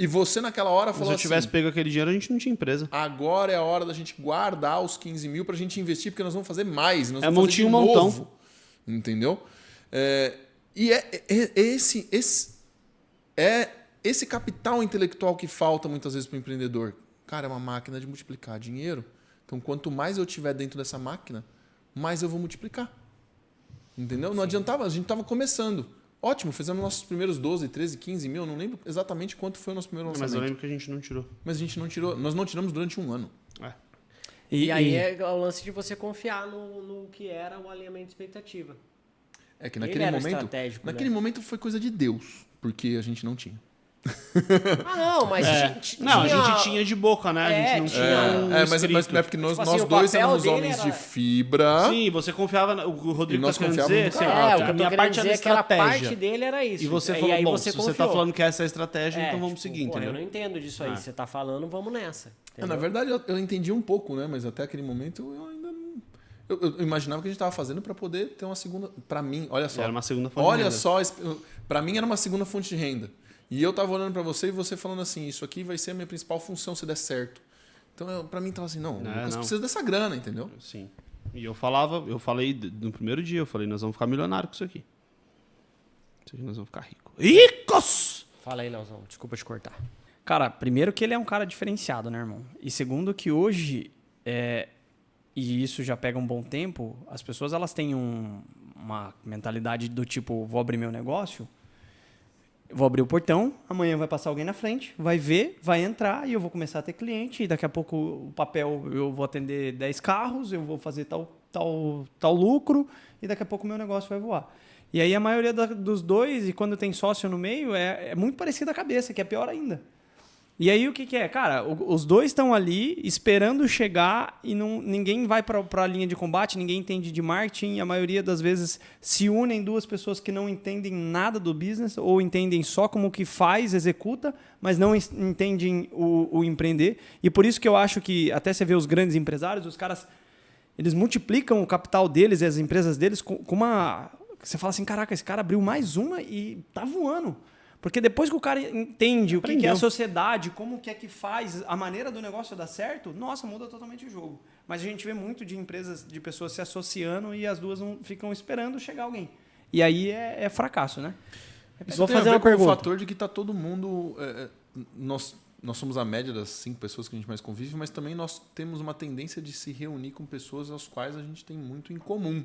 E você naquela hora Se falou eu assim, tivesse pego aquele dinheiro, a gente não tinha empresa. agora é a hora da gente guardar os 15 mil pra gente investir, porque nós vamos fazer mais. Nós É vamos fazer de montinho, montão. novo. Entendeu? E esse capital intelectual que falta muitas vezes para o empreendedor. Cara, é uma máquina de multiplicar dinheiro. Então, quanto mais eu tiver dentro dessa máquina, mais eu vou multiplicar. Entendeu? Não adiantava, a gente estava começando. Ótimo, fizemos nossos primeiros 12, 13, 15 mil. Não lembro exatamente quanto foi o nosso primeiro Mas lançamento. eu lembro que a gente não tirou. Mas a gente não tirou. Nós não tiramos durante um ano. É. E aí é o lance de você confiar no que era o alinhamento de expectativa. É que Ele naquele era momento. estratégico, Naquele né? momento foi coisa de Deus, porque a gente não tinha. Ah, não, mas Não, a gente tinha de boca, né? A gente não tinha mas escrito. é porque nós, Tipo assim, nós o dois papel éramos dele homens era- de fibra. Sim, você confiava. O Rodrigo E nós tá querendo confiávamos dizer no assim, cara. o que eu a tô minha querendo parte era dizer é que a estratégia. parte dele era isso. E você E falou, aí bom, você se você tá confiou. falando que essa é a estratégia, então vamos tipo, seguir, pô, entendeu? eu não entendo disso aí. Você tá falando, vamos nessa. Na verdade, eu entendi um pouco, né? Mas até aquele momento eu ainda não. Eu imaginava que a gente estava fazendo para poder ter uma segunda. Para mim, olha só. Era uma segunda fonte de Olha renda. só, para mim era uma segunda fonte de renda. E eu tava olhando para você e você falando assim: isso aqui vai ser a minha principal função se der certo. Então, para mim, tava assim: não, o Lucas não. precisa dessa grana, entendeu? Sim. E eu falei no primeiro dia, eu falei, nós vamos ficar milionários com isso aqui. Isso aqui nós vamos ficar ricos. Ricos! Fala aí, Leozão. Desculpa te cortar. Cara, primeiro que ele é um cara diferenciado, né, irmão? E segundo que hoje, e isso já pega um bom tempo, as pessoas elas têm uma mentalidade do tipo, vou abrir meu negócio, vou abrir o portão, amanhã vai passar alguém na frente, vai ver, vai entrar e eu vou começar a ter cliente, e daqui a pouco o papel eu vou atender 10 carros, eu vou fazer tal lucro, e daqui a pouco o meu negócio vai voar. E aí a maioria dos dois, e quando tem sócio no meio, é muito parecido a cabeça, que é pior ainda. E aí o que é? Cara, os dois estão ali esperando chegar e ninguém vai para a linha de combate, ninguém entende de marketing e a maioria das vezes se unem duas pessoas que não entendem nada do business ou entendem só como que faz, executa, mas não entendem o empreender. E por isso que eu acho que até você vê os grandes empresários, os caras, eles multiplicam o capital deles e as empresas deles com uma... Você fala assim, caraca, esse cara abriu mais uma e tá voando. Porque depois que o cara entende o que é a sociedade, como que é que faz, a maneira do negócio dar certo, nossa, muda totalmente o jogo. Mas a gente vê muito de empresas, de pessoas se associando e as duas não ficam esperando chegar alguém. E aí é fracasso, né? Isso vou fazer uma pergunta. O fator de que tá todo mundo... nós somos a média das 5 pessoas que a gente mais convive, mas também nós temos uma tendência de se reunir com pessoas às quais a gente tem muito em comum.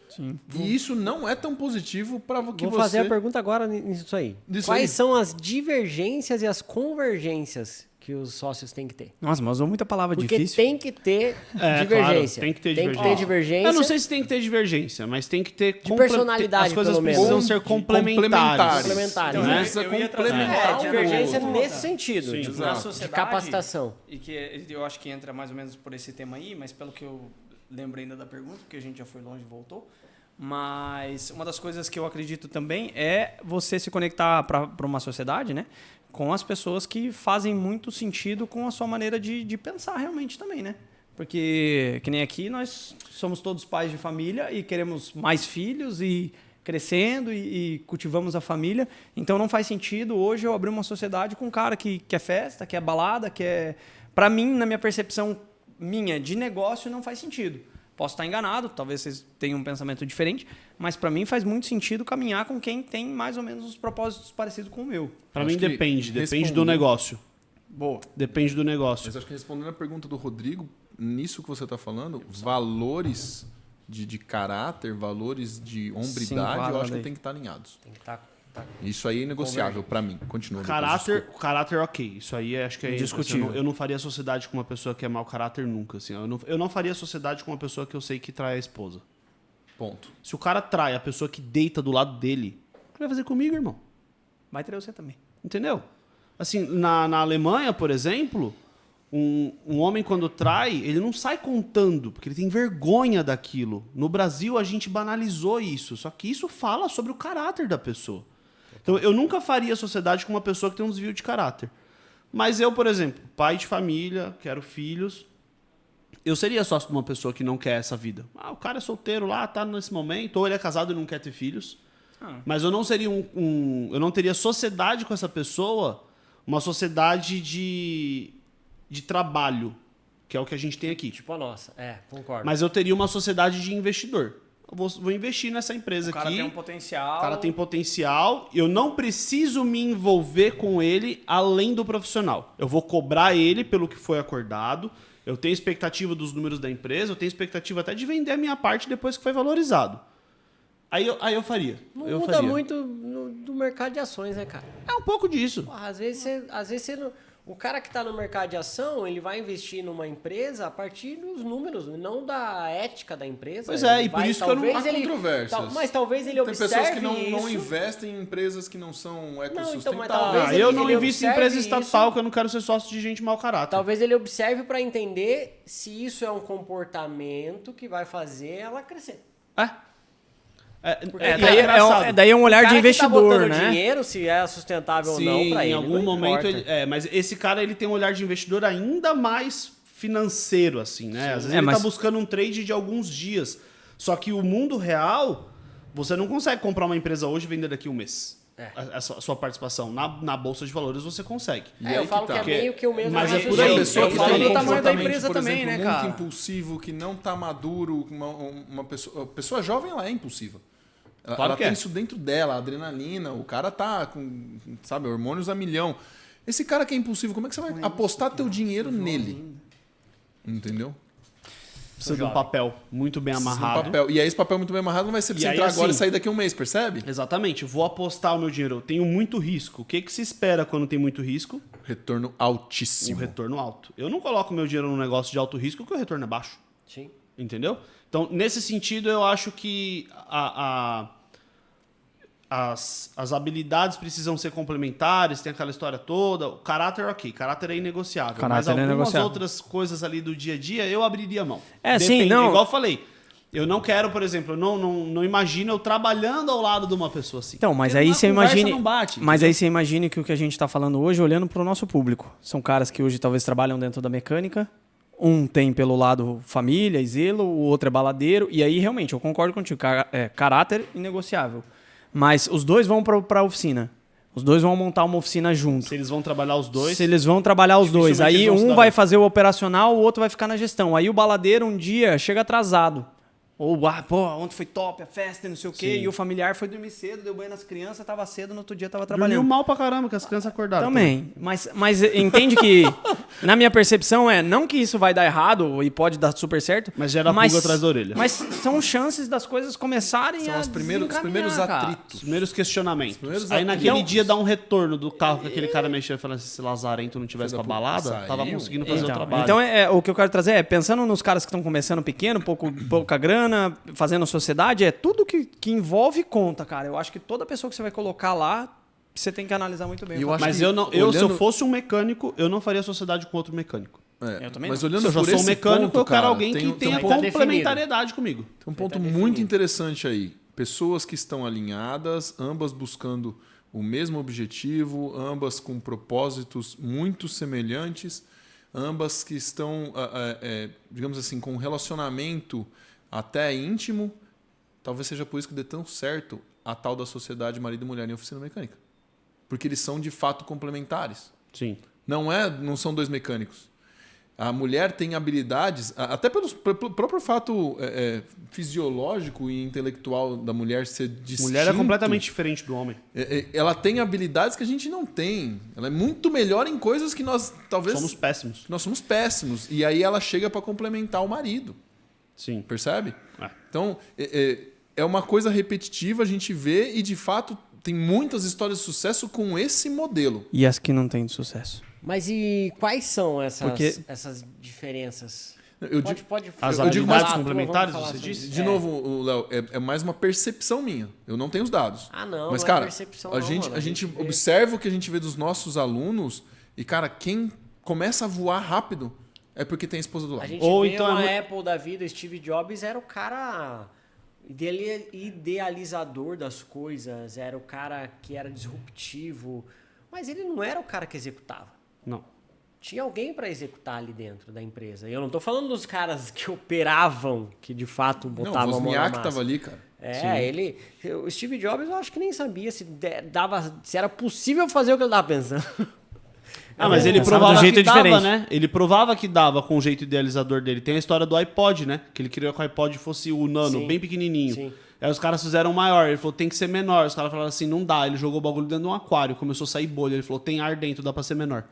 Sim. E isso não é tão positivo para que Vou fazer a pergunta agora nisso aí. Quais são as divergências e as convergências que os sócios têm que ter? Nossa, mas usou muita palavra Porque difícil. tem que ter divergência. Claro, tem que ter divergência. Eu não sei se tem que ter divergência, mas tem que ter... De personalidade, as coisas pelo menos. precisam ser complementares. Complementares. Né? Precisa complementar. Divergência nesse sentido. Sim, na sociedade, de capacitação. E que eu acho que entra mais ou menos por esse tema aí, mas pelo que eu lembro ainda da pergunta, porque a gente já foi longe e voltou. Mas uma das coisas que eu acredito também é você se conectar para uma sociedade, né? Com as pessoas que fazem muito sentido com a sua maneira de pensar realmente também, né? Porque, que nem aqui, nós somos todos pais de família e queremos mais filhos e crescendo e cultivamos a família. Então não faz sentido hoje eu abrir uma sociedade com um cara que quer festa, quer balada, quer... Para mim, na minha percepção minha de negócio, não faz sentido. Posso estar enganado, talvez vocês tenham um pensamento diferente, mas para mim faz muito sentido caminhar com quem tem mais ou menos os propósitos parecidos com o meu. Para mim depende do negócio. Boa. Depende do negócio. Mas acho que respondendo a pergunta do Rodrigo, nisso que você está falando, valores de caráter, valores de hombridade, eu acho que tem que estar alinhados. Tem que estar... Isso aí é negociável para mim. Continua. Caráter, ok. Isso aí acho que é indiscutível. Assim, eu não faria sociedade com uma pessoa que é mau caráter nunca. Assim, eu não faria sociedade com uma pessoa que eu sei que trai a esposa. Ponto. Se o cara trai a pessoa que deita do lado dele, o que vai fazer comigo, irmão? Vai trair você também. Entendeu? Assim, na Alemanha, por exemplo, um homem quando trai, ele não sai contando, porque ele tem vergonha daquilo. No Brasil, a gente banalizou isso. Só que isso fala sobre o caráter da pessoa. Então, eu nunca faria sociedade com uma pessoa que tem um desvio de caráter. Mas eu, por exemplo, pai de família, quero filhos, eu seria sócio de uma pessoa que não quer essa vida. O cara é solteiro lá, tá nesse momento, ou ele é casado e não quer ter filhos. Mas eu não seria eu não teria sociedade com essa pessoa, uma sociedade de trabalho, que é o que a gente tem aqui. Tipo a nossa, concordo. Mas eu teria uma sociedade de investidor. Eu vou investir nessa empresa aqui. O cara tem um potencial. O cara tem potencial. Eu não preciso me envolver com ele além do profissional. Eu vou cobrar ele pelo que foi acordado. Eu tenho expectativa dos números da empresa. Eu tenho expectativa até de vender a minha parte depois que foi valorizado. Aí eu faria. Não muda muito do mercado de ações, né, cara? É um pouco disso. Porra, às vezes você não... O cara que está no mercado de ação, ele vai investir numa empresa a partir dos números, não da ética da empresa. Pois é, e por isso que eu não... Há controvérsias. Mas talvez ele observe tem pessoas que isso. não investem em empresas que não são ecossustentáveis. talvez eu não invisto em empresa isso. estatal, que eu não quero ser sócio de gente mau caráter. Talvez ele observe para entender se isso é um comportamento que vai fazer ela crescer. Daí é um olhar de investidor, que tá né? dinheiro, se é sustentável ou não para ele. Em algum momento mas esse cara ele tem um olhar de investidor ainda mais financeiro, assim, né? Às vezes ele tá buscando um trade de alguns dias. Só que o mundo real, você não consegue comprar uma empresa hoje e vender daqui a um mês. A sua participação na Bolsa de Valores você consegue. Eu falo que é meio que o mesmo. Mas é por Uma aí. pessoa que tem do tamanho da empresa por também, exemplo, né, muito cara? impulsivo, que não tá maduro, uma pessoa jovem, ela é impulsiva. Claro ela que tem é. isso dentro dela, a adrenalina, o cara tá com, sabe, hormônios a milhão. Esse cara que é impulsivo, como é que você vai apostar teu dinheiro nele? Entendeu? Precisa de um papel muito bem amarrado. E aí esse papel muito bem amarrado não vai ser pra você entrar agora e sair daqui a um mês, percebe? Exatamente. Vou apostar o meu dinheiro. Eu tenho muito risco. O que se espera quando tem muito risco? Retorno altíssimo. Um retorno alto. Eu não coloco meu dinheiro num negócio de alto risco porque o retorno é baixo. as habilidades precisam ser complementares, tem aquela história toda. O caráter, ok, caráter é inegociável. Caráter mas é algumas inegociável. outras coisas ali do dia a dia, eu abriria mão. Sim, não. Igual eu falei, eu não quero, por exemplo, eu não imagino eu trabalhando ao lado de uma pessoa assim. Então, mas Porque aí a você conversa imagine. não bate, Mas entendeu? aí você imagine que o que a gente está falando hoje, olhando para o nosso público. São caras que hoje talvez trabalham dentro da mecânica. Um tem pelo lado família e zelo, o outro é baladeiro. E aí, realmente, eu concordo contigo. Caráter inegociável. Mas os dois vão para a oficina. Os dois vão montar uma oficina junto. Se eles vão trabalhar os dois. Se eles vão trabalhar os dois. dificilmente Aí eles vão se um dar vai bem. fazer o operacional, o outro vai ficar na gestão. Aí o baladeiro um dia chega atrasado. Ou, ontem foi top, a festa, não sei o quê. Sim. E o familiar foi dormir cedo, deu banho nas crianças, tava cedo, no outro dia tava Dormiu trabalhando. mal pra caramba, que as crianças acordaram. Também. Mas entende que, na minha percepção, não que isso vai dar errado e pode dar super certo. Mas gera pulga atrás da orelha. Mas são chances das coisas começarem São a os primeiros desencaminhar, cara. Os atritos. primeiros questionamentos. primeiros Aí naquele Então- dia dá um retorno do carro que aquele cara mexeu e falando assim, se Lazarento não tivesse pra Filho da puta, balada, tava saiu. conseguindo fazer o Então, trabalho. então o que eu quero trazer pensando nos caras que estão começando pequeno, pouca grana, fazendo sociedade, tudo que envolve conta, cara. Eu acho que toda pessoa que você vai colocar lá, você tem que analisar muito bem. E eu acho Mas que se eu olhando- fosse um mecânico, eu não faria sociedade com outro mecânico. Eu também Mas não. olhando Se eu já por sou um esse mecânico, ponto, eu quero cara, alguém que tem tenha um tá complementariedade comigo. Tem um ponto tá muito definido. interessante aí. Pessoas que estão alinhadas, ambas buscando o mesmo objetivo, ambas com propósitos muito semelhantes, ambas que estão, digamos assim, com um relacionamento até íntimo. Talvez seja por isso que dê tão certo a tal da sociedade marido e mulher em oficina mecânica. Porque eles são de fato complementares. Sim. Não são dois mecânicos. A mulher tem habilidades, até pelo próprio fato fisiológico e intelectual da mulher ser distinto. Mulher é completamente diferente do homem. Ela tem habilidades que a gente não tem. Ela é muito melhor em coisas que nós talvez Somos péssimos. nós somos péssimos. E aí ela chega para complementar o marido, Sim. percebe? É. Então é uma coisa repetitiva, a gente vê e de fato tem muitas histórias de sucesso com esse modelo. E as que não têm de sucesso. Mas e quais são Porque- essas diferenças? Eu Pode, digo, pode As eu digo mais habilidades falar, complementares, vamos você falar disse? sobre- de novo, Léo, é mais uma percepção minha. Eu não tenho os dados. Ah, não, Mas, não cara, é percepção a não, gente, mano. a gente vê. observa o que a gente vê dos nossos alunos e, cara, quem começa a voar rápido é porque tem a esposa do A lado. gente Ou vê então uma é Apple da vida, Steve Jobs era o cara idealizador das coisas, era o cara que era disruptivo, mas ele não era o cara que executava. Não. Tinha alguém para executar ali dentro da empresa. E eu não tô falando dos caras que operavam, que de fato Não, botavam o a mão na Wozniak massa. tava ali, cara. O Steve Jobs eu acho que nem sabia se era possível fazer o que ele tava pensando. Ah, mas ele Pensava provava do jeito que dava, diferente. né? Ele provava que dava com o jeito idealizador dele. Tem a história do iPod, né? Que ele queria que o iPod fosse o nano, Sim. bem pequenininho. Sim. Aí os caras fizeram maior. Ele falou, tem que ser menor. Os caras falaram assim, não dá. Ele jogou o bagulho dentro de um aquário. Começou a sair bolha. Ele falou, tem ar dentro, dá pra ser menor.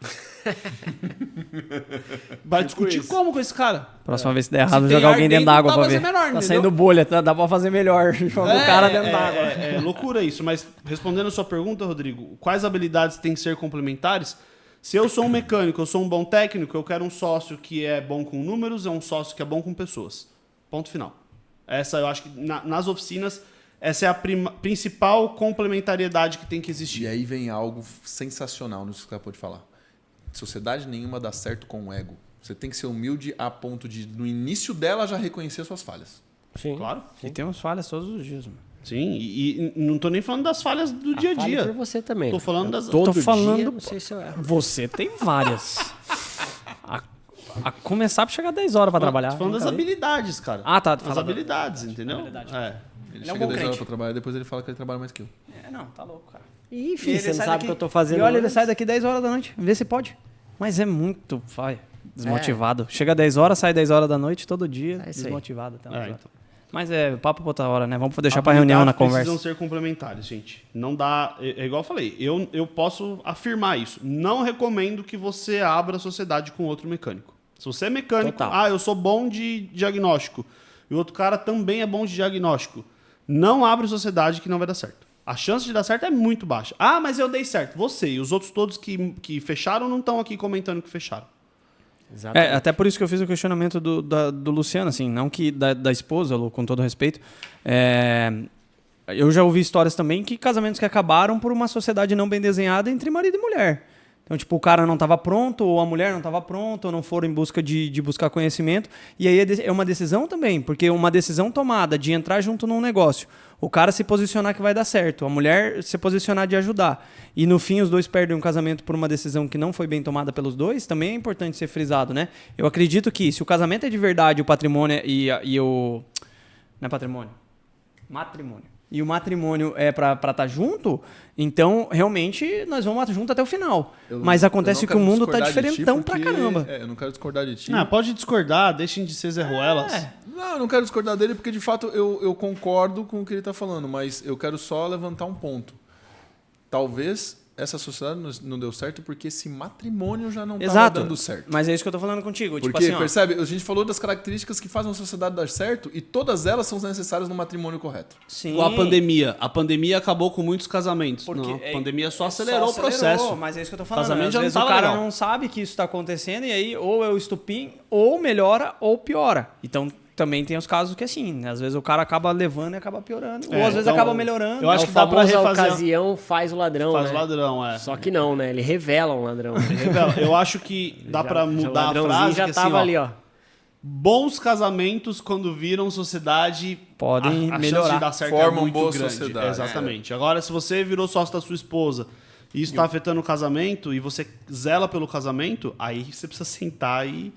Vai discutir isso. como com esse cara? Próxima vez que der errado, tem jogar ar alguém dentro dentro, d'água dá pra pra ver. ser menor, Tá entendeu? saindo bolha, dá pra fazer melhor. Joga o cara dentro d'água. É loucura isso. Mas respondendo a sua pergunta, Rodrigo, quais habilidades têm que ser complementares? Se eu sou um mecânico, eu sou um bom técnico, eu quero um sócio que é bom com números, é um sócio que é bom com pessoas. Ponto final. Essa eu acho que nas oficinas, essa é a principal complementariedade que tem que existir. E aí vem algo sensacional nisso que você acabou de falar. Sociedade nenhuma dá certo com o ego. Você tem que ser humilde a ponto de, no início dela, já reconhecer suas falhas. Sim. Claro. E tem uns falhas todos os dias, mano. Sim, e não tô nem falando das falhas do dia a Fale dia. por você também. Tô falando das... Todo Tô falando- dia, não sei se eu erro. Você tem várias. A começar pra chegar 10 horas pra trabalhar. Tô falando das Brincadeira. habilidades, cara. Ah, tá. As fala da- habilidades, entendeu? habilidade. É. Ele é um chega bom 10 horas crente. pra trabalhar, depois ele fala que ele trabalha mais que eu. Não, tá louco, cara. Ih, E filho, ele você não sai sabe o daqui- que eu tô fazendo. E olha, ele antes? sai daqui 10 horas da noite. Vê se pode. Mas é muito, desmotivado. Chega 10 horas, sai 10 horas da noite todo dia, É isso aí. desmotivado. Até umas horas. Então. Mas é papo pra outra hora, né? Vamos deixar pra reunião na Habilidades conversa. precisam ser complementares, gente. Não dá... É igual eu falei, eu posso afirmar isso. Não recomendo que você abra a sociedade com outro mecânico. Se você é mecânico, Total. eu sou bom de diagnóstico, e o outro cara também é bom de diagnóstico, não abre sociedade que não vai dar certo. A chance de dar certo é muito baixa. Ah, mas eu dei certo. Você e os outros todos que fecharam não estão aqui comentando que fecharam. Exatamente. Até por isso que eu fiz o questionamento do Luciano, assim, não que da esposa, Lu, com todo respeito. eu já ouvi histórias também que casamentos que acabaram por uma sociedade não bem desenhada entre marido e mulher. Então, tipo, o cara não estava pronto, ou a mulher não estava pronta, ou não foram em busca de buscar conhecimento. E aí é uma decisão também, porque uma decisão tomada de entrar junto num negócio, o cara se posicionar que vai dar certo, a mulher se posicionar de ajudar, e no fim os dois perdem um casamento por uma decisão que não foi bem tomada pelos dois, também é importante ser frisado, né? Eu acredito que se o casamento é de verdade, o patrimônio e o... Não é patrimônio? Matrimônio. E o matrimônio é pra estar junto, então realmente nós vamos junto até o final. Mas acontece que o mundo tá diferentão pra caramba. Eu não quero discordar de ti. Pode discordar, deixem de ser Zé Ruelas. Não, eu não quero discordar dele porque de fato eu concordo com o que ele tá falando, mas eu quero só levantar um ponto. Talvez essa sociedade não deu certo porque esse matrimônio já não estava dando certo. Mas é isso que eu tô falando contigo. Porque, tipo assim, percebe? A gente falou das características que fazem uma sociedade dar certo e todas elas são necessárias no matrimônio correto. Sim. Igual a pandemia. A pandemia acabou com muitos casamentos. Porque não, a pandemia só acelerou o processo. Mas é isso que eu tô falando. Casamento Às já não vezes tava o cara legal. não sabe que isso tá acontecendo e aí ou é o estupim, ou melhora ou piora. Então também tem os casos que assim, né? Às vezes o cara acaba levando e acaba piorando. Ou às vezes então, acaba melhorando. eu acho que dá pra famoso, a refazer. ocasião faz o ladrão, Faz né? ladrão, Só que não, né? Ele revela um ladrão. Eu acho que dá pra o mudar a ladrãozinho frase. já que, tava assim, ali, ó. Bons casamentos, quando viram sociedade, Podem a melhorar. chance de dar certo Formam é muito boa grande. sociedade. Exatamente. Agora, se você virou sócio da sua esposa e isso está afetando o casamento e você zela pelo casamento, aí você precisa sentar e...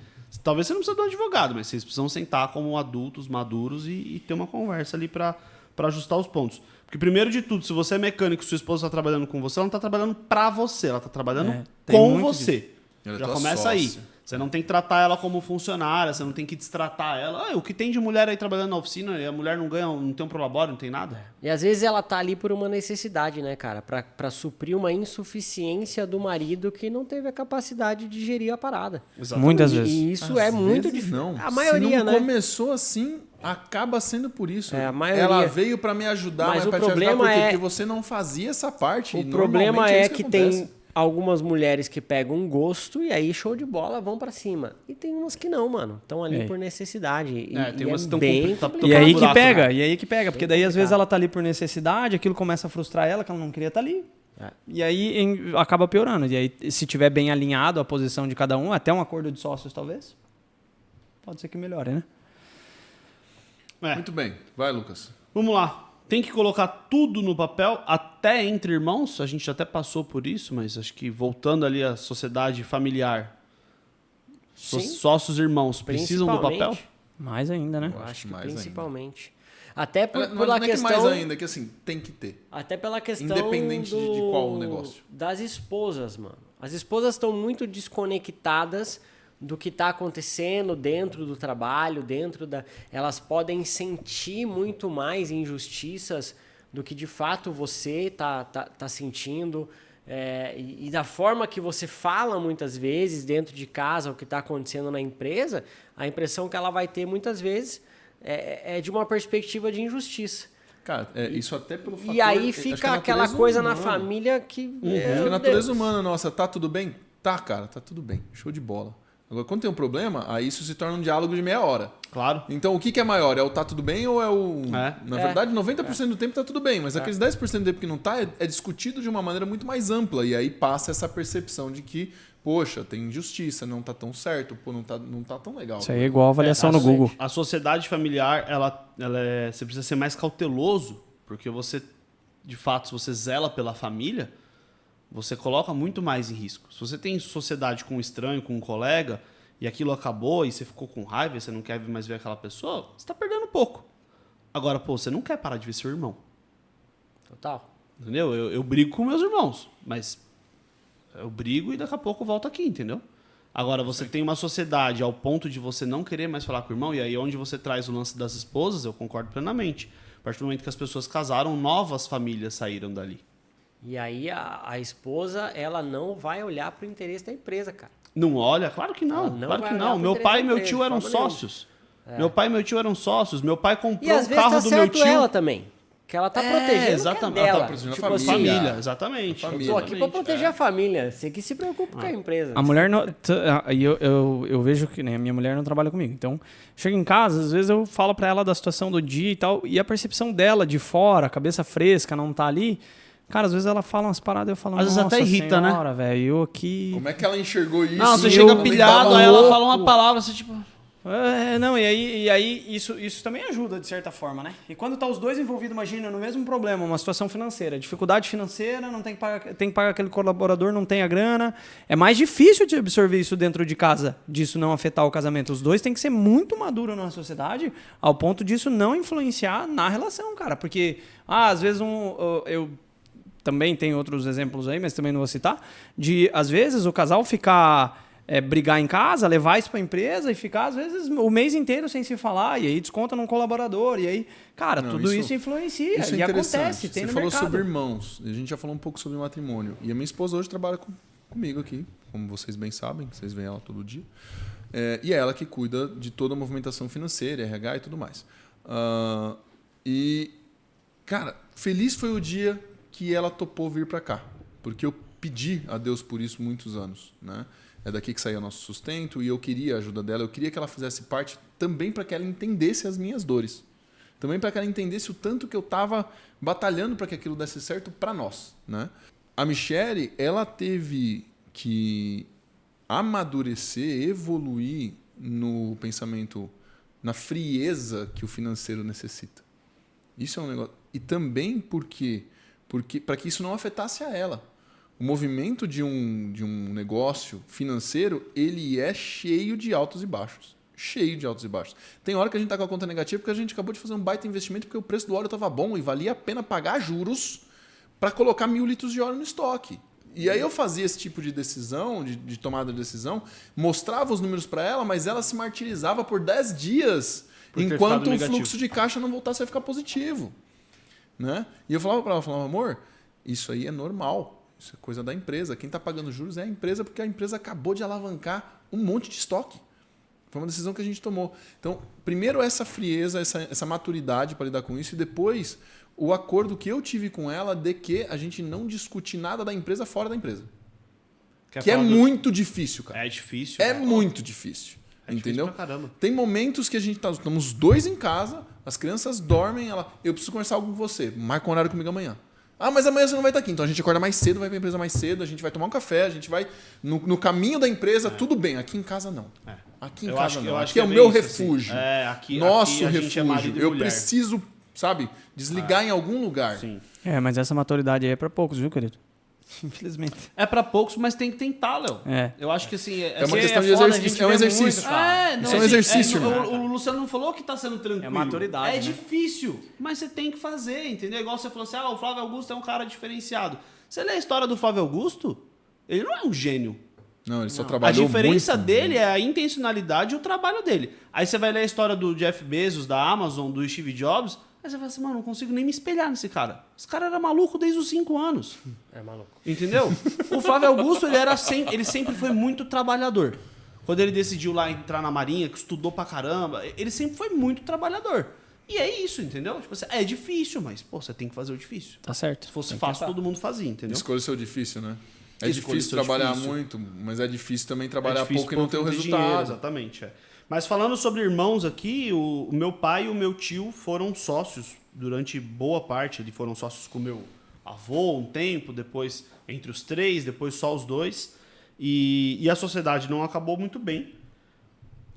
Talvez você não precise de um advogado, mas vocês precisam sentar como adultos, maduros e ter uma conversa ali para ajustar os pontos. Porque, primeiro de tudo, se você é mecânico e sua esposa está trabalhando com você, ela não está trabalhando para você, ela está trabalhando tem com muito você. Ela é Já tua começa aí. sócia. Você não tem que tratar ela como funcionária, você não tem que destratar ela. O que tem de mulher aí trabalhando na oficina e a mulher não ganha, não tem um prolabório, não tem nada? E às vezes ela tá ali por uma necessidade, né, cara? Pra suprir uma insuficiência do marido que não teve a capacidade de gerir a parada. Muitas vezes. E isso Às é muito vezes difícil. não. A maioria, Se não né? começou assim, acaba sendo por isso. É, a maioria. Ela veio pra me ajudar, Mas mas o pra te ajudar problema por quê? é- Porque você não fazia essa parte. O e problema normalmente é isso que acontece. tem algumas mulheres que pegam um gosto e aí show de bola, vão pra cima. E tem umas que não, mano. Estão ali É. por necessidade. E, tem e umas é que tão bem compli- tá- complicado. E aí que buraco, pega, né? e aí que pega, porque daí às vezes ela tá ali por necessidade, aquilo começa a frustrar ela, que ela não queria estar ali. É. E aí acaba piorando. E aí, se tiver bem alinhado a posição de cada um, até um acordo de sócios, talvez, pode ser que melhore, né? Muito bem. Vai, Lucas. Vamos lá. Tem que colocar tudo no papel, até entre irmãos. A gente até passou por isso, mas acho que voltando ali à sociedade familiar, Sim. sócios irmãos precisam do papel? Principalmente. Mais ainda, né? Eu acho que mais ainda. principalmente. Até Não pela é que questão. mais ainda, que assim, tem que ter. Até pela questão. Independente de qual o negócio. Das esposas, mano. As esposas estão muito desconectadas do que está acontecendo dentro do trabalho, elas podem sentir muito mais injustiças do que de fato você tá sentindo. E da forma que você fala muitas vezes dentro de casa o que está acontecendo na empresa, a impressão que ela vai ter muitas vezes é de uma perspectiva de injustiça. Cara, isso até pelo fator... E aí acho que a fica aquela natureza coisa na humana. família que... Acho que a natureza humana nossa, tá tudo bem? Tá, cara, tá tudo bem. Show de bola. Agora, quando tem um problema, aí isso se torna um diálogo de meia hora. Claro. Então, o que é maior? É o tá tudo bem ou é o... Na verdade, 90% do tempo tá tudo bem, mas aqueles 10% do tempo que não tá é discutido de uma maneira muito mais ampla. E aí passa essa percepção de que, poxa, tem injustiça, não tá tão certo, pô, não tá tão legal. Isso aí é igual a avaliação no Google. A sociedade familiar, você precisa ser mais cauteloso, porque você, de fato, se você zela pela família, você coloca muito mais em risco. Se você tem sociedade com um estranho, com um colega, e aquilo acabou e você ficou com raiva e você não quer mais ver aquela pessoa, você está perdendo pouco. Agora, pô, você não quer parar de ver seu irmão. Total. Entendeu? Eu brigo com meus irmãos, mas eu brigo e daqui a pouco eu volto aqui, entendeu? Agora, você tem uma sociedade ao ponto de você não querer mais falar com o irmão, e aí onde você traz o lance das esposas, eu concordo plenamente. A partir do momento que as pessoas casaram, novas famílias saíram dali. E aí a esposa, ela não vai olhar pro interesse da empresa, cara. Não olha? Claro que não. Ela não Claro vai que olhar não. pro Meu interesse pai e da meu empresa, tio de eram forma nenhuma. sócios. Meu pai e meu tio eram sócios. Meu pai E comprou às o vezes carro tá do meu certo tio. ela também. Que ela tá protegendo exatamente. o que é dela. Ela tá protegendo a Tipo família. assim, Família, exatamente. Família. tô aqui pra Exatamente. proteger a família. Você que se preocupa com a empresa. A mulher não. Eu vejo que né, a minha mulher não trabalha comigo. Então, chega em casa, às vezes eu falo pra ela da situação do dia e tal, e a percepção dela de fora, cabeça fresca, não tá ali. Cara, às vezes ela fala umas paradas e eu falo, Às vezes nossa até irrita, né? senhora, velho, eu aqui. Como é que ela enxergou isso? Não, você Eu chega nem pilhado, tava aí ela louco. fala uma palavra, você tipo... Não, e aí isso também ajuda, de certa forma, né? E quando tá os dois envolvidos, imagina, no mesmo problema, uma situação financeira, dificuldade financeira, não tem que pagar aquele colaborador, não tem a grana. É mais difícil de absorver isso dentro de casa, disso não afetar o casamento. Os dois têm que ser muito maduros na sociedade, ao ponto disso não influenciar na relação, cara. Porque, às vezes, eu também tenho outros exemplos aí, mas também não vou citar, de, às vezes, o casal ficar... brigar em casa, levar isso pra empresa e ficar, às vezes, o mês inteiro sem se falar, e aí desconta num colaborador, e aí, cara, Não, tudo isso influencia, Isso é e interessante. acontece, tem Você no falou mercado. sobre irmãos, a gente já falou um pouco sobre matrimônio. E a minha esposa hoje trabalha comigo aqui, como vocês bem sabem, vocês veem ela todo dia. E é ela que cuida de toda a movimentação financeira, RH e tudo mais. Cara, feliz foi o dia que ela topou vir para cá, porque eu pedi a Deus por isso muitos anos, né? É daqui que saía o nosso sustento e eu queria a ajuda dela. Eu queria que ela fizesse parte também para que ela entendesse as minhas dores. Também para que ela entendesse o tanto que eu estava batalhando para que aquilo desse certo para nós, né? A Michele, ela teve que amadurecer, evoluir no pensamento, na frieza que o financeiro necessita. Isso é um negócio. E também porque para que isso não afetasse a ela. O movimento de um negócio financeiro, ele é cheio de altos e baixos. Cheio de altos e baixos. Tem hora que a gente está com a conta negativa porque a gente acabou de fazer um baita investimento porque o preço do óleo estava bom e valia a pena pagar juros para colocar 1.000 litros de óleo no estoque. E aí eu fazia esse tipo de decisão, de tomada de decisão, mostrava os números para ela, mas ela se martirizava por 10 dias Por ter enquanto ficado o negativo. fluxo de caixa não voltasse a ficar positivo. Né? E eu falava para ela, amor, isso aí é normal. Isso é coisa da empresa. Quem está pagando juros é a empresa, porque a empresa acabou de alavancar um monte de estoque. Foi uma decisão que a gente tomou. Então, primeiro essa frieza, essa maturidade para lidar com isso, e depois o acordo que eu tive com ela de que a gente não discute nada da empresa fora da empresa. Que é muito difícil, cara. É difícil. É né? muito difícil. É difícil Entendeu? pra caramba. Tem momentos que a gente estamos dois em casa, as crianças dormem, eu preciso conversar algo com você, marca um horário comigo amanhã. Ah, mas amanhã você não vai estar aqui. Então a gente acorda mais cedo, vai para a empresa mais cedo, a gente vai tomar um café, a gente vai no caminho da empresa, tudo bem. Aqui em casa não. Aqui em Eu casa acho que- não. eu acho Aqui que é o é meu bem isso, refúgio. assim. Nosso aqui a gente é refúgio. marido e Eu mulher. preciso, sabe, desligar em algum lugar. Sim. Mas essa maturidade aí é pra poucos, viu, querido? Infelizmente. É pra poucos, mas tem que tentar, Léo. É. Eu acho que assim... É uma Porque questão é de foda, a exercício. gente É um vê exercício. muito, cara. Isso é um exercício, assim, irmão. o Luciano não falou que tá sendo tranquilo. É maturidade, É né? difícil, mas você tem que fazer, entendeu? Igual você falou assim, o Flávio Augusto é um cara diferenciado. Você lê a história do Flávio Augusto, ele não é um gênio. Não, ele só A trabalhou diferença muito. dele é a intencionalidade e o trabalho dele. Aí você vai ler a história do Jeff Bezos, da Amazon, do Steve Jobs, aí você fala assim, mano, não consigo nem me espelhar nesse cara. Esse cara era maluco desde os 5 anos. É maluco. Entendeu? O Flávio Augusto, ele sempre foi muito trabalhador. Quando ele decidiu lá entrar na Marinha, que estudou pra caramba, ele sempre foi muito trabalhador. E é isso, entendeu? Tipo assim, é difícil, mas, pô, você tem que fazer o difícil. Tá certo. Se fosse Tem que fácil, tentar. todo mundo fazia, entendeu? Escolha o seu difícil, né? É Escolha o difícil seu trabalhar difícil. muito, mas é difícil também trabalhar difícil pouco e não ter o ter resultado. dinheiro, exatamente. É. Mas falando sobre irmãos aqui, o meu pai e o meu tio foram sócios durante boa parte. Eles foram sócios com o meu avô um tempo, depois entre os 3, depois só os 2. E a sociedade não acabou muito bem.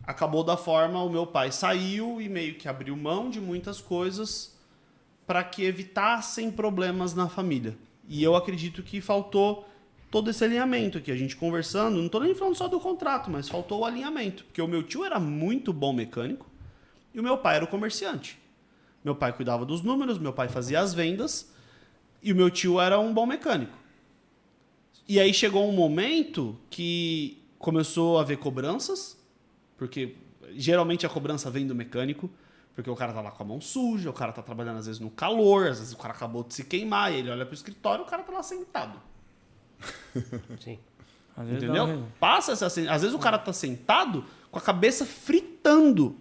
Acabou da forma, o meu pai saiu e meio que abriu mão de muitas coisas para que evitassem problemas na família. E eu acredito que faltou todo esse alinhamento aqui. A gente conversando, não estou nem falando só do contrato, mas faltou o alinhamento. Porque o meu tio era muito bom mecânico e o meu pai era o comerciante. Meu pai cuidava dos números, meu pai fazia as vendas e o meu tio era um bom mecânico. E aí chegou um momento que começou a haver cobranças, porque geralmente a cobrança vem do mecânico, porque o cara tá lá com a mão suja, o cara tá trabalhando às vezes no calor, às vezes o cara acabou de se queimar, e ele olha pro escritório e o cara tá lá sentado. Sim. Às vezes Entendeu? dá um- Passa essa... Às vezes o cara tá sentado com a cabeça fritando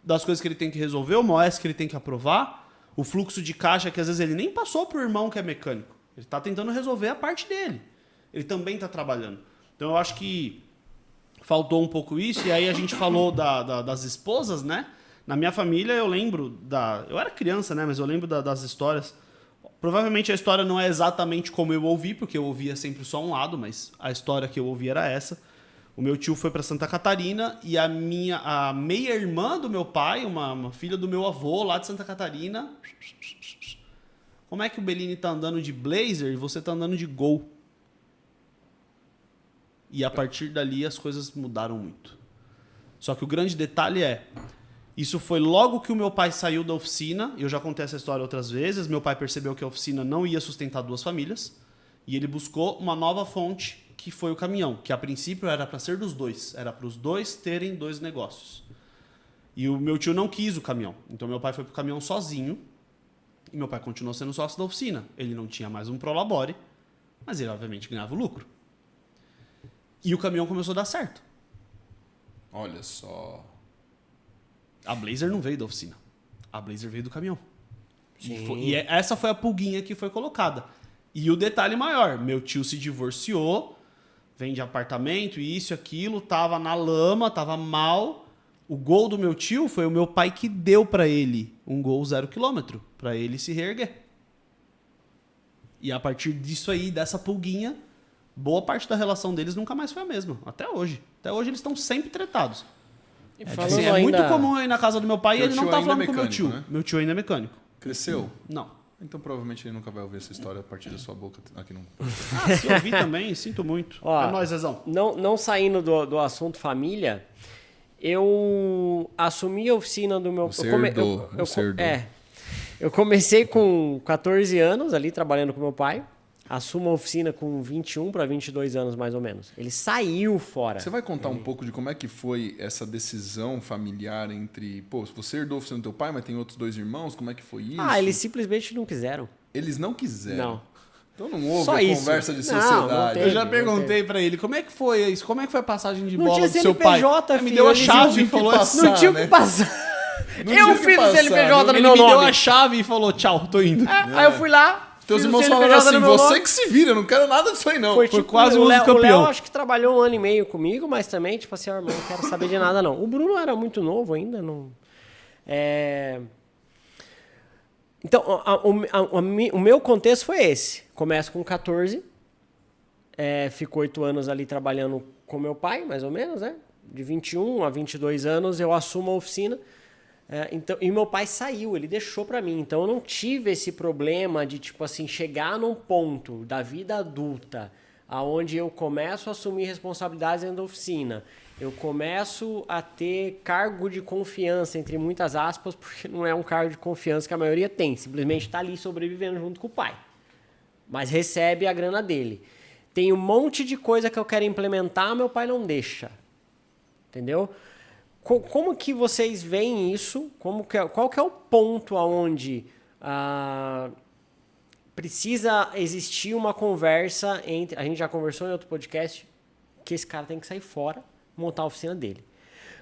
das coisas que ele tem que resolver, uma OS que ele tem que aprovar, o fluxo de caixa que às vezes ele nem passou pro irmão que é mecânico. Ele está tentando resolver a parte dele. Ele também está trabalhando. Então eu acho que faltou um pouco isso. E aí a gente falou das esposas, né? Na minha família eu lembro eu era criança, né? Mas eu lembro das histórias. Provavelmente a história não é exatamente como eu ouvi, porque eu ouvia sempre só um lado, mas a história que eu ouvi era essa. O meu tio foi para Santa Catarina e a meia-irmã do meu pai, uma filha do meu avô lá de Santa Catarina. Como é que o Bellini tá andando de Blazer e você tá andando de Gol? E a partir dali as coisas mudaram muito. Só que o grande detalhe isso foi logo que o meu pai saiu da oficina. Eu já contei essa história outras vezes. Meu pai percebeu que a oficina não ia sustentar 2 famílias. E ele buscou uma nova fonte, que foi o caminhão. Que a princípio era para ser dos 2. Era para os 2 terem 2 negócios. E o meu tio não quis o caminhão. Então meu pai foi pro caminhão sozinho. E meu pai continuou sendo sócio da oficina. Ele não tinha mais um Prolabore. Mas ele obviamente ganhava o lucro. E o caminhão começou a dar certo. Olha só. A Blazer não veio da oficina. A Blazer veio do caminhão. Sim. E essa foi a pulguinha que foi colocada. E o detalhe maior, meu tio se divorciou, vende apartamento, isso, aquilo, tava na lama, tava mal. O Gol do meu tio foi o meu pai que deu pra ele um Gol 0 km, pra ele se reerguer. E a partir disso aí, dessa pulguinha, boa parte da relação deles nunca mais foi a mesma. Até hoje. Até hoje eles estão sempre tretados. E É muito comum eu ir na casa do meu pai e ele não tá tio ainda falando é com o meu tio. mecânico, né? Meu tio ainda é mecânico. Cresceu? Não. Então provavelmente ele nunca vai ouvir essa história a partir da sua boca aqui no... Ah, se eu ouvir também, sinto muito. Ó, É nóis, Zezão. Não saindo do assunto família, eu assumi a oficina do meu... Você herdou. Eu comecei com 14 anos ali trabalhando com meu pai. Assumo a oficina com 21 para 22 anos, mais ou menos. Ele saiu fora. Você vai contar um pouco de como é que foi essa decisão familiar entre... Pô, você herdou a oficina do teu pai, mas tem outros 2 irmãos, como é que foi isso? Ah, eles simplesmente não quiseram. Eles não quiseram? Não. Então não houve Só a isso. conversa de Não, sociedade. não teve. Eu já perguntei pra ele, como é que foi isso? Como é que foi a passagem de Não bola tinha do seu pai? CNPJ, Ele me filho, deu a eles chave tinham e que falou passar. assim. Não tinha o né? que passar. Não Eu tinha que fiz o passar, CNPJ né? no Ele meu me deu nome. a chave e falou, tchau, tô indo. Aí eu fui lá. Teus fiz o irmãos CNPJ falaram assim, no meu você nome. que se vira, eu não quero nada disso aí não. Foi Foi tipo, quase o o Léo, campeão. acho que trabalhou 1 ano e meio comigo, mas também, tipo assim, irmão, não quero saber de nada não. O Bruno era muito novo ainda, não... Então, o meu contexto foi esse. Começo com 14, fico 8 anos ali trabalhando com meu pai, mais ou menos, né? De 21 a 22 anos eu assumo a oficina. Então, e meu pai saiu, ele deixou pra mim. Então eu não tive esse problema de, tipo assim, chegar num ponto da vida adulta aonde eu começo a assumir responsabilidades dentro da oficina. Eu começo a ter cargo de confiança, entre muitas aspas, porque não é um cargo de confiança que a maioria tem. Simplesmente está ali sobrevivendo junto com o pai. Mas recebe a grana dele. Tem um monte de coisa que eu quero implementar, meu pai não deixa. Entendeu? Como que vocês veem isso? Qual que é o ponto onde precisa existir uma conversa entre... A gente já conversou em outro podcast que esse cara tem que sair fora, montar a oficina dele.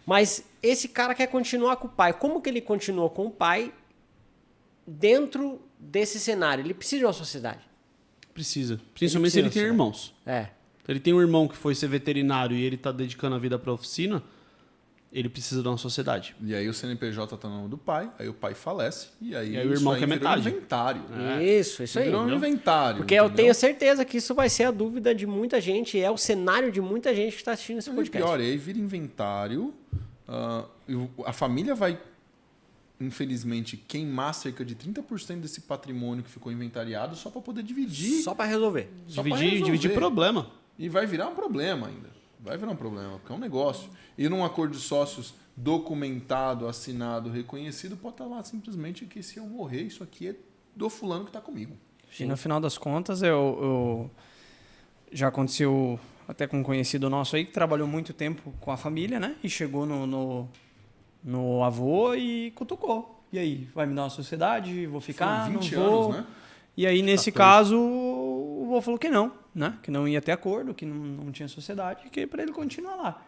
Mas esse cara quer continuar com o pai. Como que ele continua com o pai dentro desse cenário? Ele precisa de uma sociedade. Principalmente se ele tem irmãos. Se ele tem um irmão que foi ser veterinário e ele tá dedicando a vida pra oficina, ele precisa de uma sociedade. E aí o CNPJ tá no nome do pai, aí o pai falece, e aí o irmão que é virou metade. inventário. Isso aí. Virou um inventário. Porque eu tenho certeza que isso vai ser a dúvida de muita gente, é o cenário de muita gente que está assistindo esse podcast. Pior, aí vira inventário, a família vai, infelizmente, queimar cerca de 30% desse patrimônio que ficou inventariado só para poder dividir. Só para resolver. Dividir problema. E vai virar um problema ainda. Vai virar um problema, porque é um negócio. E num acordo de sócios documentado, assinado, reconhecido, pode estar lá simplesmente que se eu morrer, isso aqui é do fulano que está comigo. E no final das contas, eu já aconteceu até com um conhecido nosso aí que trabalhou muito tempo com a família, né? E chegou no avô e cutucou. E aí, vai me dar uma sociedade? Vou ficar? Foram 20 não vou? anos, né? E aí, nesse 14. caso, o avô falou que não, né? Que não ia ter acordo, que não tinha sociedade, que para ele continuar lá.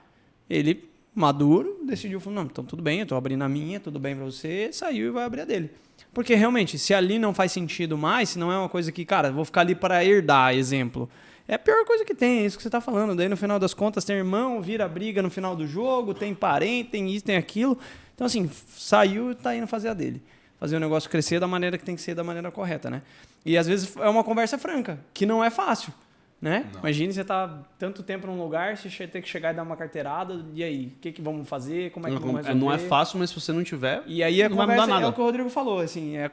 Ele maduro, decidiu, falou, não, então tudo bem, eu tô abrindo a minha, tudo bem pra você, saiu e vai abrir a dele. Porque realmente, se ali não faz sentido mais, se não é uma coisa que, cara, vou ficar ali para herdar, exemplo, é a pior coisa que tem, é isso que você tá falando. Daí no final das contas tem irmão, vira briga no final do jogo, tem parente, tem isso, tem aquilo. Então assim, saiu e tá indo fazer a dele. Fazer o negócio crescer da maneira que tem que ser, da maneira correta, né? E às vezes é uma conversa franca, que não é fácil. Né? Imagine você tá tanto tempo num lugar, você ter que chegar e dar uma carteirada, e aí, o que vamos fazer, como é que vamos resolver? Não é fácil, mas se você não tiver, e aí não vai mudar nada. É o que o Rodrigo falou, assim, a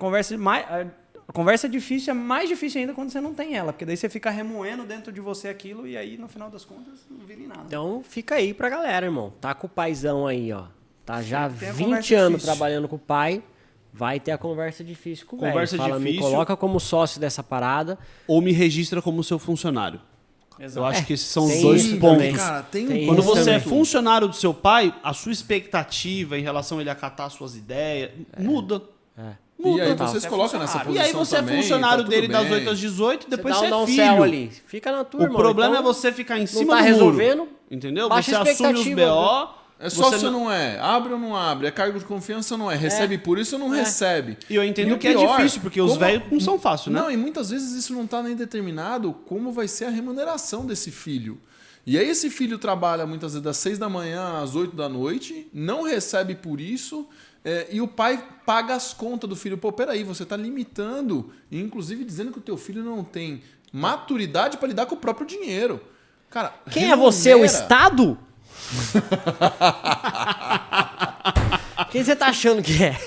conversa difícil é mais difícil ainda quando você não tem ela, porque daí você fica remoendo dentro de você aquilo e aí, no final das contas, não vira em nada. Então fica aí pra galera, irmão. Tá com o paizão aí, ó. Tá já Tem a 20 conversa anos difícil. trabalhando com o pai. Vai ter a conversa difícil com o velho. Conversa Fala, me difícil. coloca como sócio dessa parada. Ou me registra como seu funcionário. Exato. Eu acho que esses são os tem dois isso pontos. também. Cara, tem Tem Quando isso você é também. funcionário do seu pai, a sua expectativa em relação a ele acatar suas ideias muda. E aí Muda. vocês Você é colocam nessa funcionário. posição E aí você também, é funcionário tá tudo dele das bem. 8 às 18, depois você você dá é um filho. céu ali. Fica na tua, O irmão. problema Então, é você ficar em cima tá do resolvendo, muro. Entendeu? baixa Você a assume os expectativa, BO. É você sócio ou não é? Abre ou não abre? É cargo de confiança ou não é? Recebe por isso ou não recebe? E eu entendo o que é pior, difícil, porque os como- velhos não são fáceis, né? Não, e muitas vezes isso não está nem determinado como vai ser a remuneração desse filho. E aí esse filho trabalha muitas vezes das 6 da manhã às 8 da noite, não recebe por isso, e o pai paga as contas do filho. Pô, peraí, você está limitando, e inclusive dizendo que o teu filho não tem maturidade para lidar com o próprio dinheiro. Cara, Quem é você? O remunera. Estado? Quem você tá achando que é?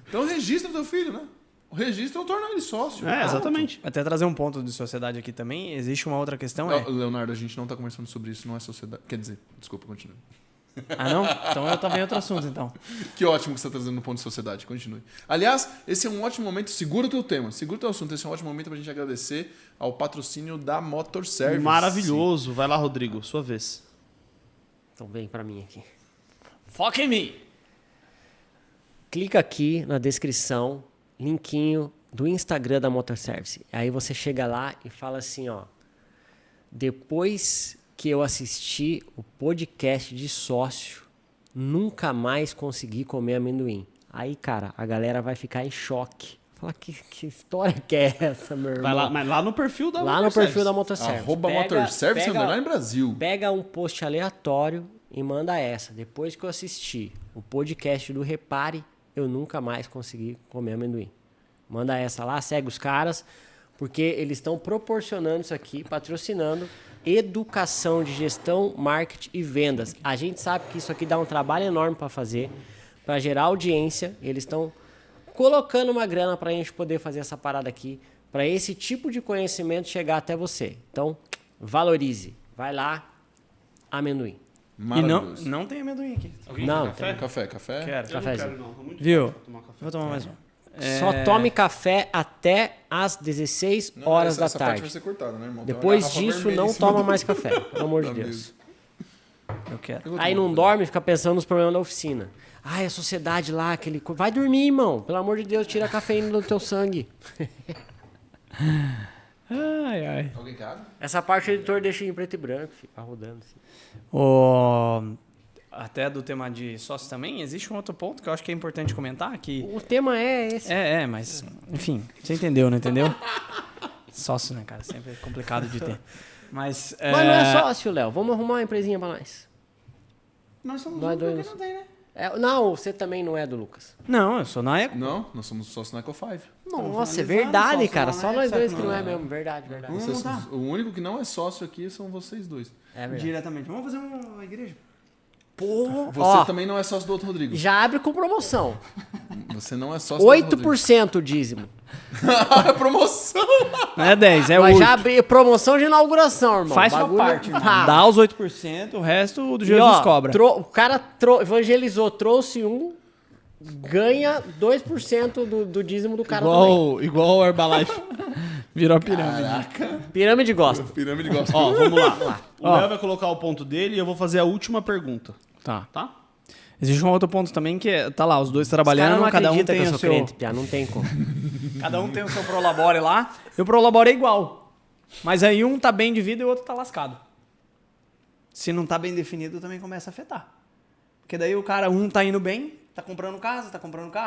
Então registra teu filho, né? O registro é o tornar ele sócio. É, exatamente. Até trazer um ponto de sociedade aqui também, existe uma outra questão, Leonardo, a gente não está conversando sobre isso, não é sociedade. Quer dizer, desculpa, continue. Ah, não? Então eu também outro assunto, então. Que ótimo que você está trazendo no ponto de sociedade. Continue. Aliás, esse é um ótimo momento. Segura o teu tema, segura o teu assunto. Esse é um ótimo momento para a gente agradecer ao patrocínio da Motor Service. Maravilhoso. Vai lá, Rodrigo, sua vez. Então vem pra mim aqui. Foca em mim! Clica aqui na descrição, linkinho do Instagram da Motor Service. Aí você chega lá e fala assim, ó. Depois que eu assisti o podcast de sócio, nunca mais consegui comer amendoim. Aí, cara, a galera vai ficar em choque. Fala, que história que é essa, meu irmão? Vai lá, mas lá no perfil da Lá Motor no perfil Service. da Motor Service. Arroba Motor Service pega- Underline Brasil. Pega um post aleatório e manda essa. Depois que eu assisti o podcast do Repare, eu nunca mais consegui comer amendoim. Manda essa lá, segue os caras, porque eles estão proporcionando isso aqui, patrocinando educação de gestão, marketing e vendas. A gente sabe que isso aqui dá um trabalho enorme para fazer, para gerar audiência. Eles estão colocando uma grana para a gente poder fazer essa parada aqui, para esse tipo de conhecimento chegar até você. Então, valorize. Vai lá, amendoim. E Maravilhoso. não tem amendoim aqui. Não, café? Café. Quero. cafezinho. Viu? Vou tomar mais um. Só tome café até às 16 horas da essa parte tarde. vai ser cortada, né, irmão? Tem uma Depois garrafa disso, vermelha não em cima toma do- mais café, pelo amor de da Deus. mesa. Eu quero. Eu vou Aí tomar não dorme, fica pensando nos problemas da oficina. Ai, a sociedade lá, aquele... Vai dormir, irmão. Pelo amor de Deus, tira a cafeína do teu sangue. Ai, ai. Alguém quer água? Essa parte o editor deixa em preto e branco, fica rodando assim. Até do tema de sócio também, existe um outro ponto que eu acho que é importante comentar, que... O tema é esse. mas... Enfim, você entendeu, não entendeu? Sócio, né, cara? Sempre é complicado de ter. Mas Mas não é sócio, Léo. Vamos arrumar uma empresinha pra nós. Nós somos Nós um dois. porque não tem, né? Não, você também não é do Lucas. Não, eu sou na Eco. Não, nós somos sócios na Eco5. Nossa, é finalizando, verdade, sócio cara. não Só é, nós dois certo, que não não é é. mesmo. Verdade. Vocês- o único que não é sócio aqui são vocês dois. É verdade. Diretamente. Vamos fazer uma igreja? Porra. Você Ó, também não é sócio do outro Rodrigo. já abre com promoção. Você não é sócio do outro 8% o dízimo. Rodrigo. Promoção! Não é 10, é Mas 8. já abri promoção de inauguração, irmão. Faz sua Bagulho- parte, irmão. Ah. Dá os 8%, o resto do E, Jesus ó, cobra. O cara evangelizou, trouxe um, ganha 2% do dízimo do cara também. Igual o Herbalife. Virou a pirâmide. Pirâmide gosta. Pirâmide gosta. Ó, vamos lá. O Léo vai colocar o ponto dele e eu vou fazer a última pergunta. Tá. Tá? Existe um outro ponto também que é, tá lá, os dois Os caras trabalhando, não cada um acreditam tem que eu o sou seu... crente, Pia, não tem como. Cada um tem o seu prolabore lá. E o prolabore é igual. Mas aí um tá bem de vida e o outro tá lascado. Se não tá bem definido, também começa a afetar. Porque daí o cara, tá indo bem, tá comprando casa,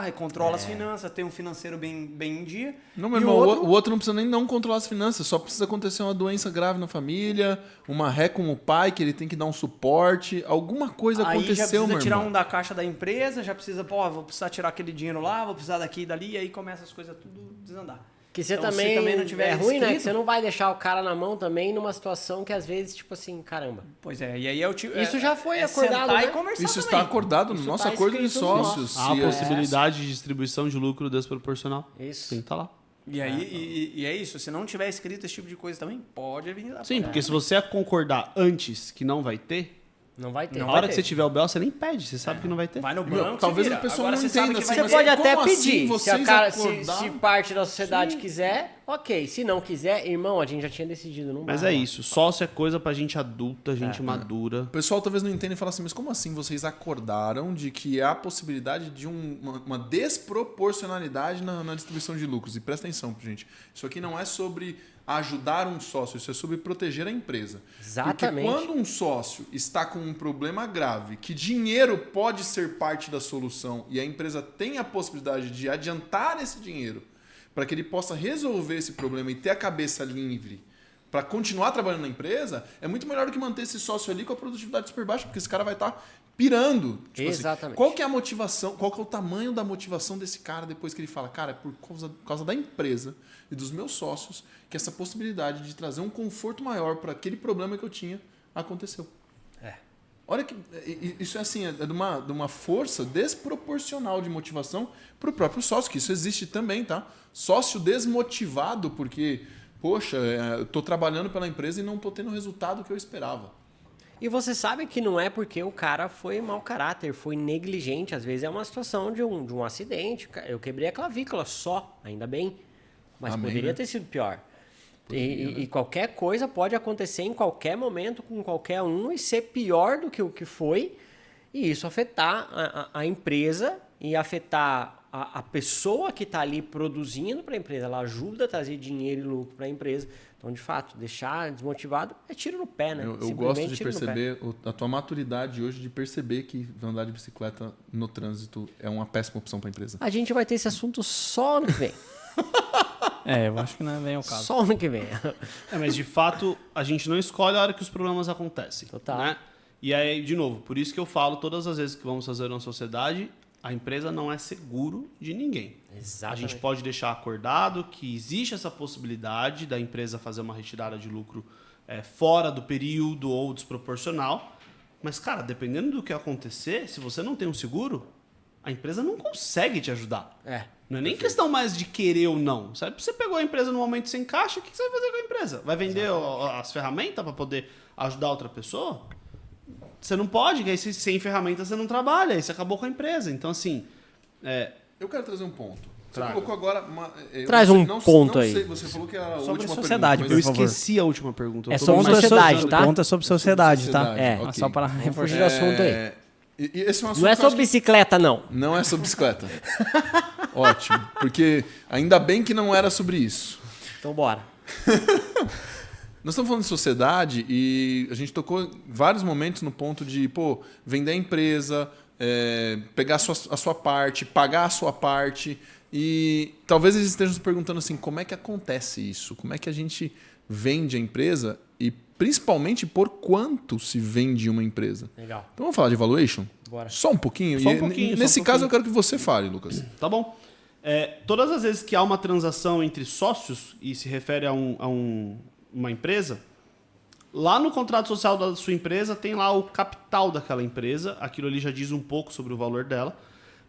aí controla as finanças, tem um financeiro bem em dia. Não, meu e irmão, o outro não precisa nem não controlar as finanças, só precisa acontecer uma doença grave na família, uma ré com o pai, que ele tem que dar um suporte, alguma coisa Aí aconteceu, já precisa meu tirar irmão. um da caixa da empresa, já precisa, vou precisar tirar aquele dinheiro lá, vou precisar daqui e dali, e aí começa as coisas tudo desandar. Que você Então, se também, também não tiver é ruim, né? escrito- Que você não vai deixar o cara na mão também numa situação que às vezes, tipo assim, caramba. Pois é, e aí é o tipo... Isso já foi acordado, sentar né? e conversar Isso também. está acordado no Isso nosso tá acordo de escrito no nosso. sócios. Há a Se- possibilidade de distribuição de lucro desproporcional. Isso. Tem que estar lá. E aí e é isso, se não tiver escrito esse tipo de coisa também, pode vir da Sim, porque se você concordar antes que não vai ter, Não vai ter. na vai hora ter. que você tiver o BO, você nem pede, você sabe que não vai ter. vai no Meu, banco, talvez se vira. a pessoa Agora não você sabe entenda que assim, vai mas Você ter. pode até como assim pedir. Se, vocês a cara, acordaram? se parte da sociedade quiser, ok. Se não quiser, irmão, a gente já tinha decidido. Não Mas dá. é isso, sócio é coisa pra gente adulta, gente madura. O pessoal talvez não entenda e fala assim, mas como assim vocês acordaram de que há a possibilidade de uma desproporcionalidade na distribuição de lucros? E presta atenção, gente. Isso aqui não é sobre ajudar um sócio, isso é sobre proteger a empresa. Exatamente. Porque quando um sócio está com um problema grave, que dinheiro pode ser parte da solução e a empresa tem a possibilidade de adiantar esse dinheiro para que ele possa resolver esse problema e ter a cabeça livre para continuar trabalhando na empresa, é muito melhor do que manter esse sócio ali com a produtividade super baixa, porque esse cara vai estar pirando. Tipo assim, Exatamente. qual que é a motivação, qual que é o tamanho da motivação desse cara depois que ele fala, cara, é por causa da empresa e dos meus sócios que essa possibilidade de trazer um conforto maior para aquele problema que eu tinha aconteceu. Olha que isso é assim, é de uma força desproporcional de motivação para o próprio sócio, que isso existe também, tá? Sócio desmotivado porque, poxa, eu tô trabalhando pela empresa e não tô tendo o resultado que eu esperava. E você sabe que não é porque o cara foi mau caráter, foi negligente. Às vezes é uma situação de um acidente. Eu quebrei a clavícula só, ainda bem. Mas Amém, poderia né? ter sido pior. E qualquer coisa pode acontecer em qualquer momento com qualquer um e ser pior do que o que foi. E isso afetar a empresa e afetar a pessoa que está ali produzindo para a empresa. Ela ajuda a trazer dinheiro e lucro para a empresa. Então, de fato, deixar desmotivado é tiro no pé, né? Eu Simplesmente gosto de tiro no pé. perceber a tua maturidade hoje de perceber que andar de bicicleta no trânsito é uma péssima opção para a empresa. A gente vai ter esse assunto só ano que vem. Eu acho que não é bem o caso. Só ano que vem. Mas de fato, a gente não escolhe a hora que os problemas acontecem. Total. Né? E aí, de novo, por isso que eu falo todas as vezes que vamos fazer uma sociedade, a empresa não é seguro de ninguém. Exatamente. A gente pode deixar acordado que existe essa possibilidade da empresa fazer uma retirada de lucro fora do período ou desproporcional. Mas, cara, dependendo do que acontecer, se você não tem um seguro, a empresa não consegue te ajudar. Não é nem questão mais de querer ou não. Sabe? Você pegou a empresa no momento sem caixa, o que você vai fazer com a empresa? Vai vender as ferramentas para poder ajudar outra pessoa? Você não pode, que aí sem ferramenta você não trabalha, aí você acabou com a empresa. Então, assim... Eu quero trazer um ponto. Você Traga. colocou agora... Traz um ponto aí. Você falou que era a Sobre última sociedade, pergunta, Eu mas- por favor. esqueci a última pergunta. Eu É tô só mais uma sociedade, pesquisando. tá? Conta sobre sociedade, tá? Sociedade, É, ok. Só para Vamos reforçar. fugir do assunto aí. E esse é um assunto Não é que eu sobre acho que bicicleta, não. não é sobre bicicleta. Ótimo. Porque ainda bem que não era sobre isso. Então, bora. Nós estamos falando de sociedade e a gente tocou em vários momentos no ponto de, vender a empresa, pegar a sua parte, pagar a sua parte. E talvez eles estejam se perguntando assim, como é que acontece isso? Como é que a gente vende a empresa e principalmente por quanto se vende uma empresa? Legal. Então vamos falar de valuation? Bora. Só um pouquinho? Só um pouquinho, Nesse só um caso pouquinho. eu quero que você fale, Lucas. Tá bom. Todas as vezes que há uma transação entre sócios e se refere a uma empresa, lá no contrato social da sua empresa tem lá o capital daquela empresa. Aquilo ali já diz um pouco sobre o valor dela.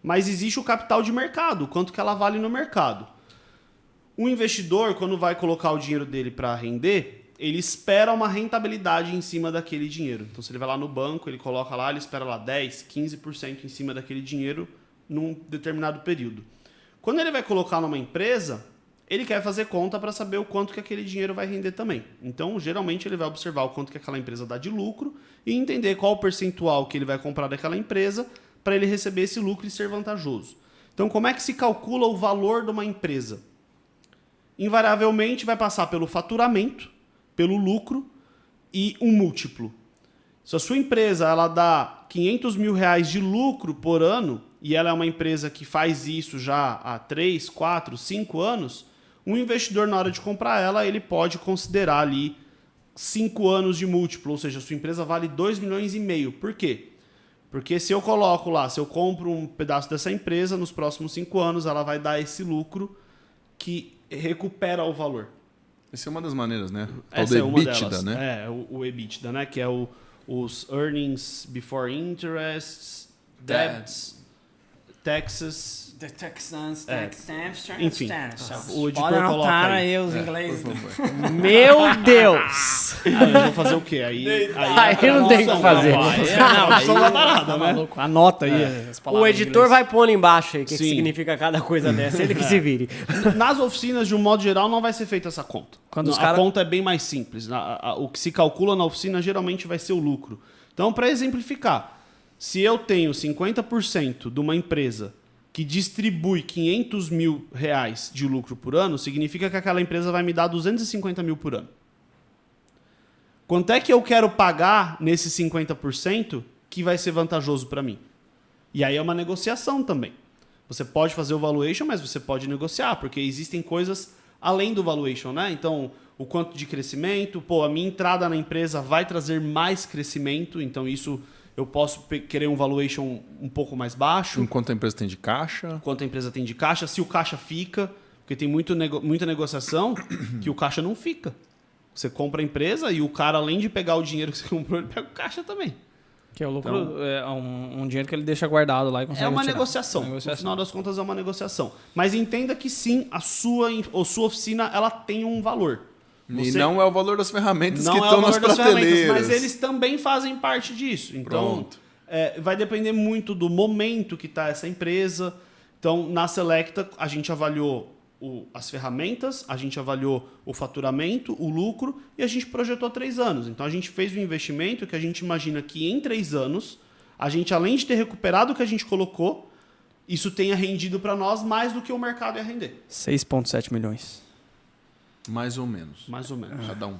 Mas existe o capital de mercado, quanto que ela vale no mercado. O investidor, quando vai colocar o dinheiro dele para render, ele espera uma rentabilidade em cima daquele dinheiro. Então, se ele vai lá no banco, ele coloca lá, ele espera lá 10%, 15% em cima daquele dinheiro num determinado período. Quando ele vai colocar numa empresa, ele quer fazer conta para saber o quanto que aquele dinheiro vai render também. Então, geralmente, ele vai observar o quanto que aquela empresa dá de lucro e entender qual o percentual que ele vai comprar daquela empresa para ele receber esse lucro e ser vantajoso. Então, como é que se calcula o valor de uma empresa? Invariavelmente vai passar pelo faturamento, pelo lucro e um múltiplo. Se a sua empresa ela dá 500 mil reais de lucro por ano, e ela é uma empresa que faz isso já há 3, 4, 5 anos, um investidor, na hora de comprar ela, ele pode considerar ali 5 anos de múltiplo, ou seja, a sua empresa vale 2,5 milhões. Por quê? Porque se eu coloco lá, se eu compro um pedaço dessa empresa, nos próximos 5 anos ela vai dar esse lucro que recupera o valor. Essa é uma das maneiras, né? Essa é uma EBITDA, delas. né? É, o EBITDA, né? Que é os earnings before interest, debts, taxes. The Texans, Enfim, o editor Pode coloca anotar aí. aí os ingleses. Meu Deus! Ah, eu vou fazer o quê? Aí não tem o que fazer. Não, da parada, tá né? maluco. Anota aí as palavras O em editor inglês. vai pondo embaixo aí o que Sim. significa cada coisa dessa. Ele que se vire. Nas oficinas, de um modo geral, não vai ser feita essa conta. Quando os A cara- conta é bem mais simples. O que se calcula na oficina geralmente vai ser o lucro. Então, para exemplificar, se eu tenho 50% de uma empresa que distribui 500 mil reais de lucro por ano, significa que aquela empresa vai me dar 250 mil por ano. Quanto é que eu quero pagar nesses 50% que vai ser vantajoso para mim? E aí é uma negociação também. Você pode fazer o valuation, mas você pode negociar, porque existem coisas além do valuation, né? Então, o quanto de crescimento, a minha entrada na empresa vai trazer mais crescimento, então isso eu posso querer um valuation um pouco mais baixo. Enquanto a empresa tem de caixa. Quanto a empresa tem de caixa, se o caixa fica, porque tem muita negociação que o caixa não fica. Você compra a empresa e o cara, além de pegar o dinheiro que você comprou, ele pega o caixa também. Que é o lucro, é um dinheiro que ele deixa guardado lá e consegue É uma tirar. negociação. No final das contas, é uma negociação. Mas entenda que sim, a sua oficina ela tem um valor. E não é o valor das ferramentas Não que é o estão nas valor das ferramentas, prateleiras. mas eles também fazem parte disso. Então, Pronto. vai depender muito do momento que está essa empresa. Então, na Selecta, a gente avaliou as ferramentas, a gente avaliou o faturamento, o lucro, e a gente projetou 3 anos. Então, a gente fez um investimento que a gente imagina que em 3 anos, a gente, além de ter recuperado o que a gente colocou, isso tenha rendido para nós mais do que o mercado ia render. 6,7 milhões. Mais ou menos. Mais ou menos. Cada um.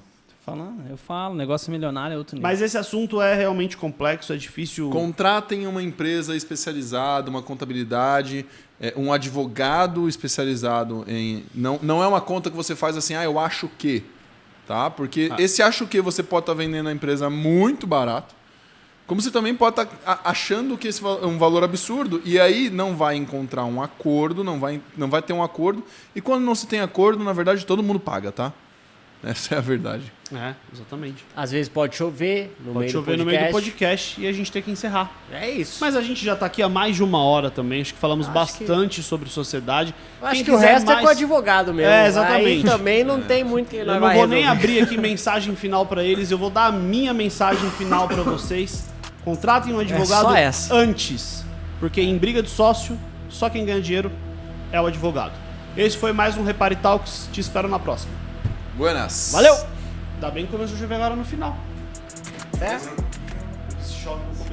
Eu falo, negócio milionário é outro nível. Mas esse assunto é realmente complexo, é difícil... Contratem uma empresa especializada, uma contabilidade, um advogado especializado em... Não é uma conta que você faz assim, eu acho que. Tá? Porque esse acho que você pode estar vendendo a empresa muito barato. Como você também pode estar achando que esse é um valor absurdo. E aí não vai encontrar um acordo, não vai ter um acordo. E quando não se tem acordo, na verdade, todo mundo paga, tá? Essa é a verdade. É, exatamente. Às vezes pode chover no Pode meio chover do podcast. no meio do podcast e a gente tem que encerrar. É isso. Mas a gente já está aqui há mais de 1 hora também. Acho que falamos bastante sobre sociedade. Acho Quem que o quiser resto é mais- com o advogado mesmo. É, exatamente. Aí também não tem muito que Eu nós não vai vou nem resolver. abrir aqui mensagem final para eles. Eu vou dar a minha mensagem final para vocês. Contratem um advogado só essa. antes. Porque em briga de sócio, só quem ganha dinheiro é o advogado. Esse foi mais um Repare Talks. Te espero na próxima. Buenas. Valeu! Ainda bem que começou a chover agora no final. É. Se chove, não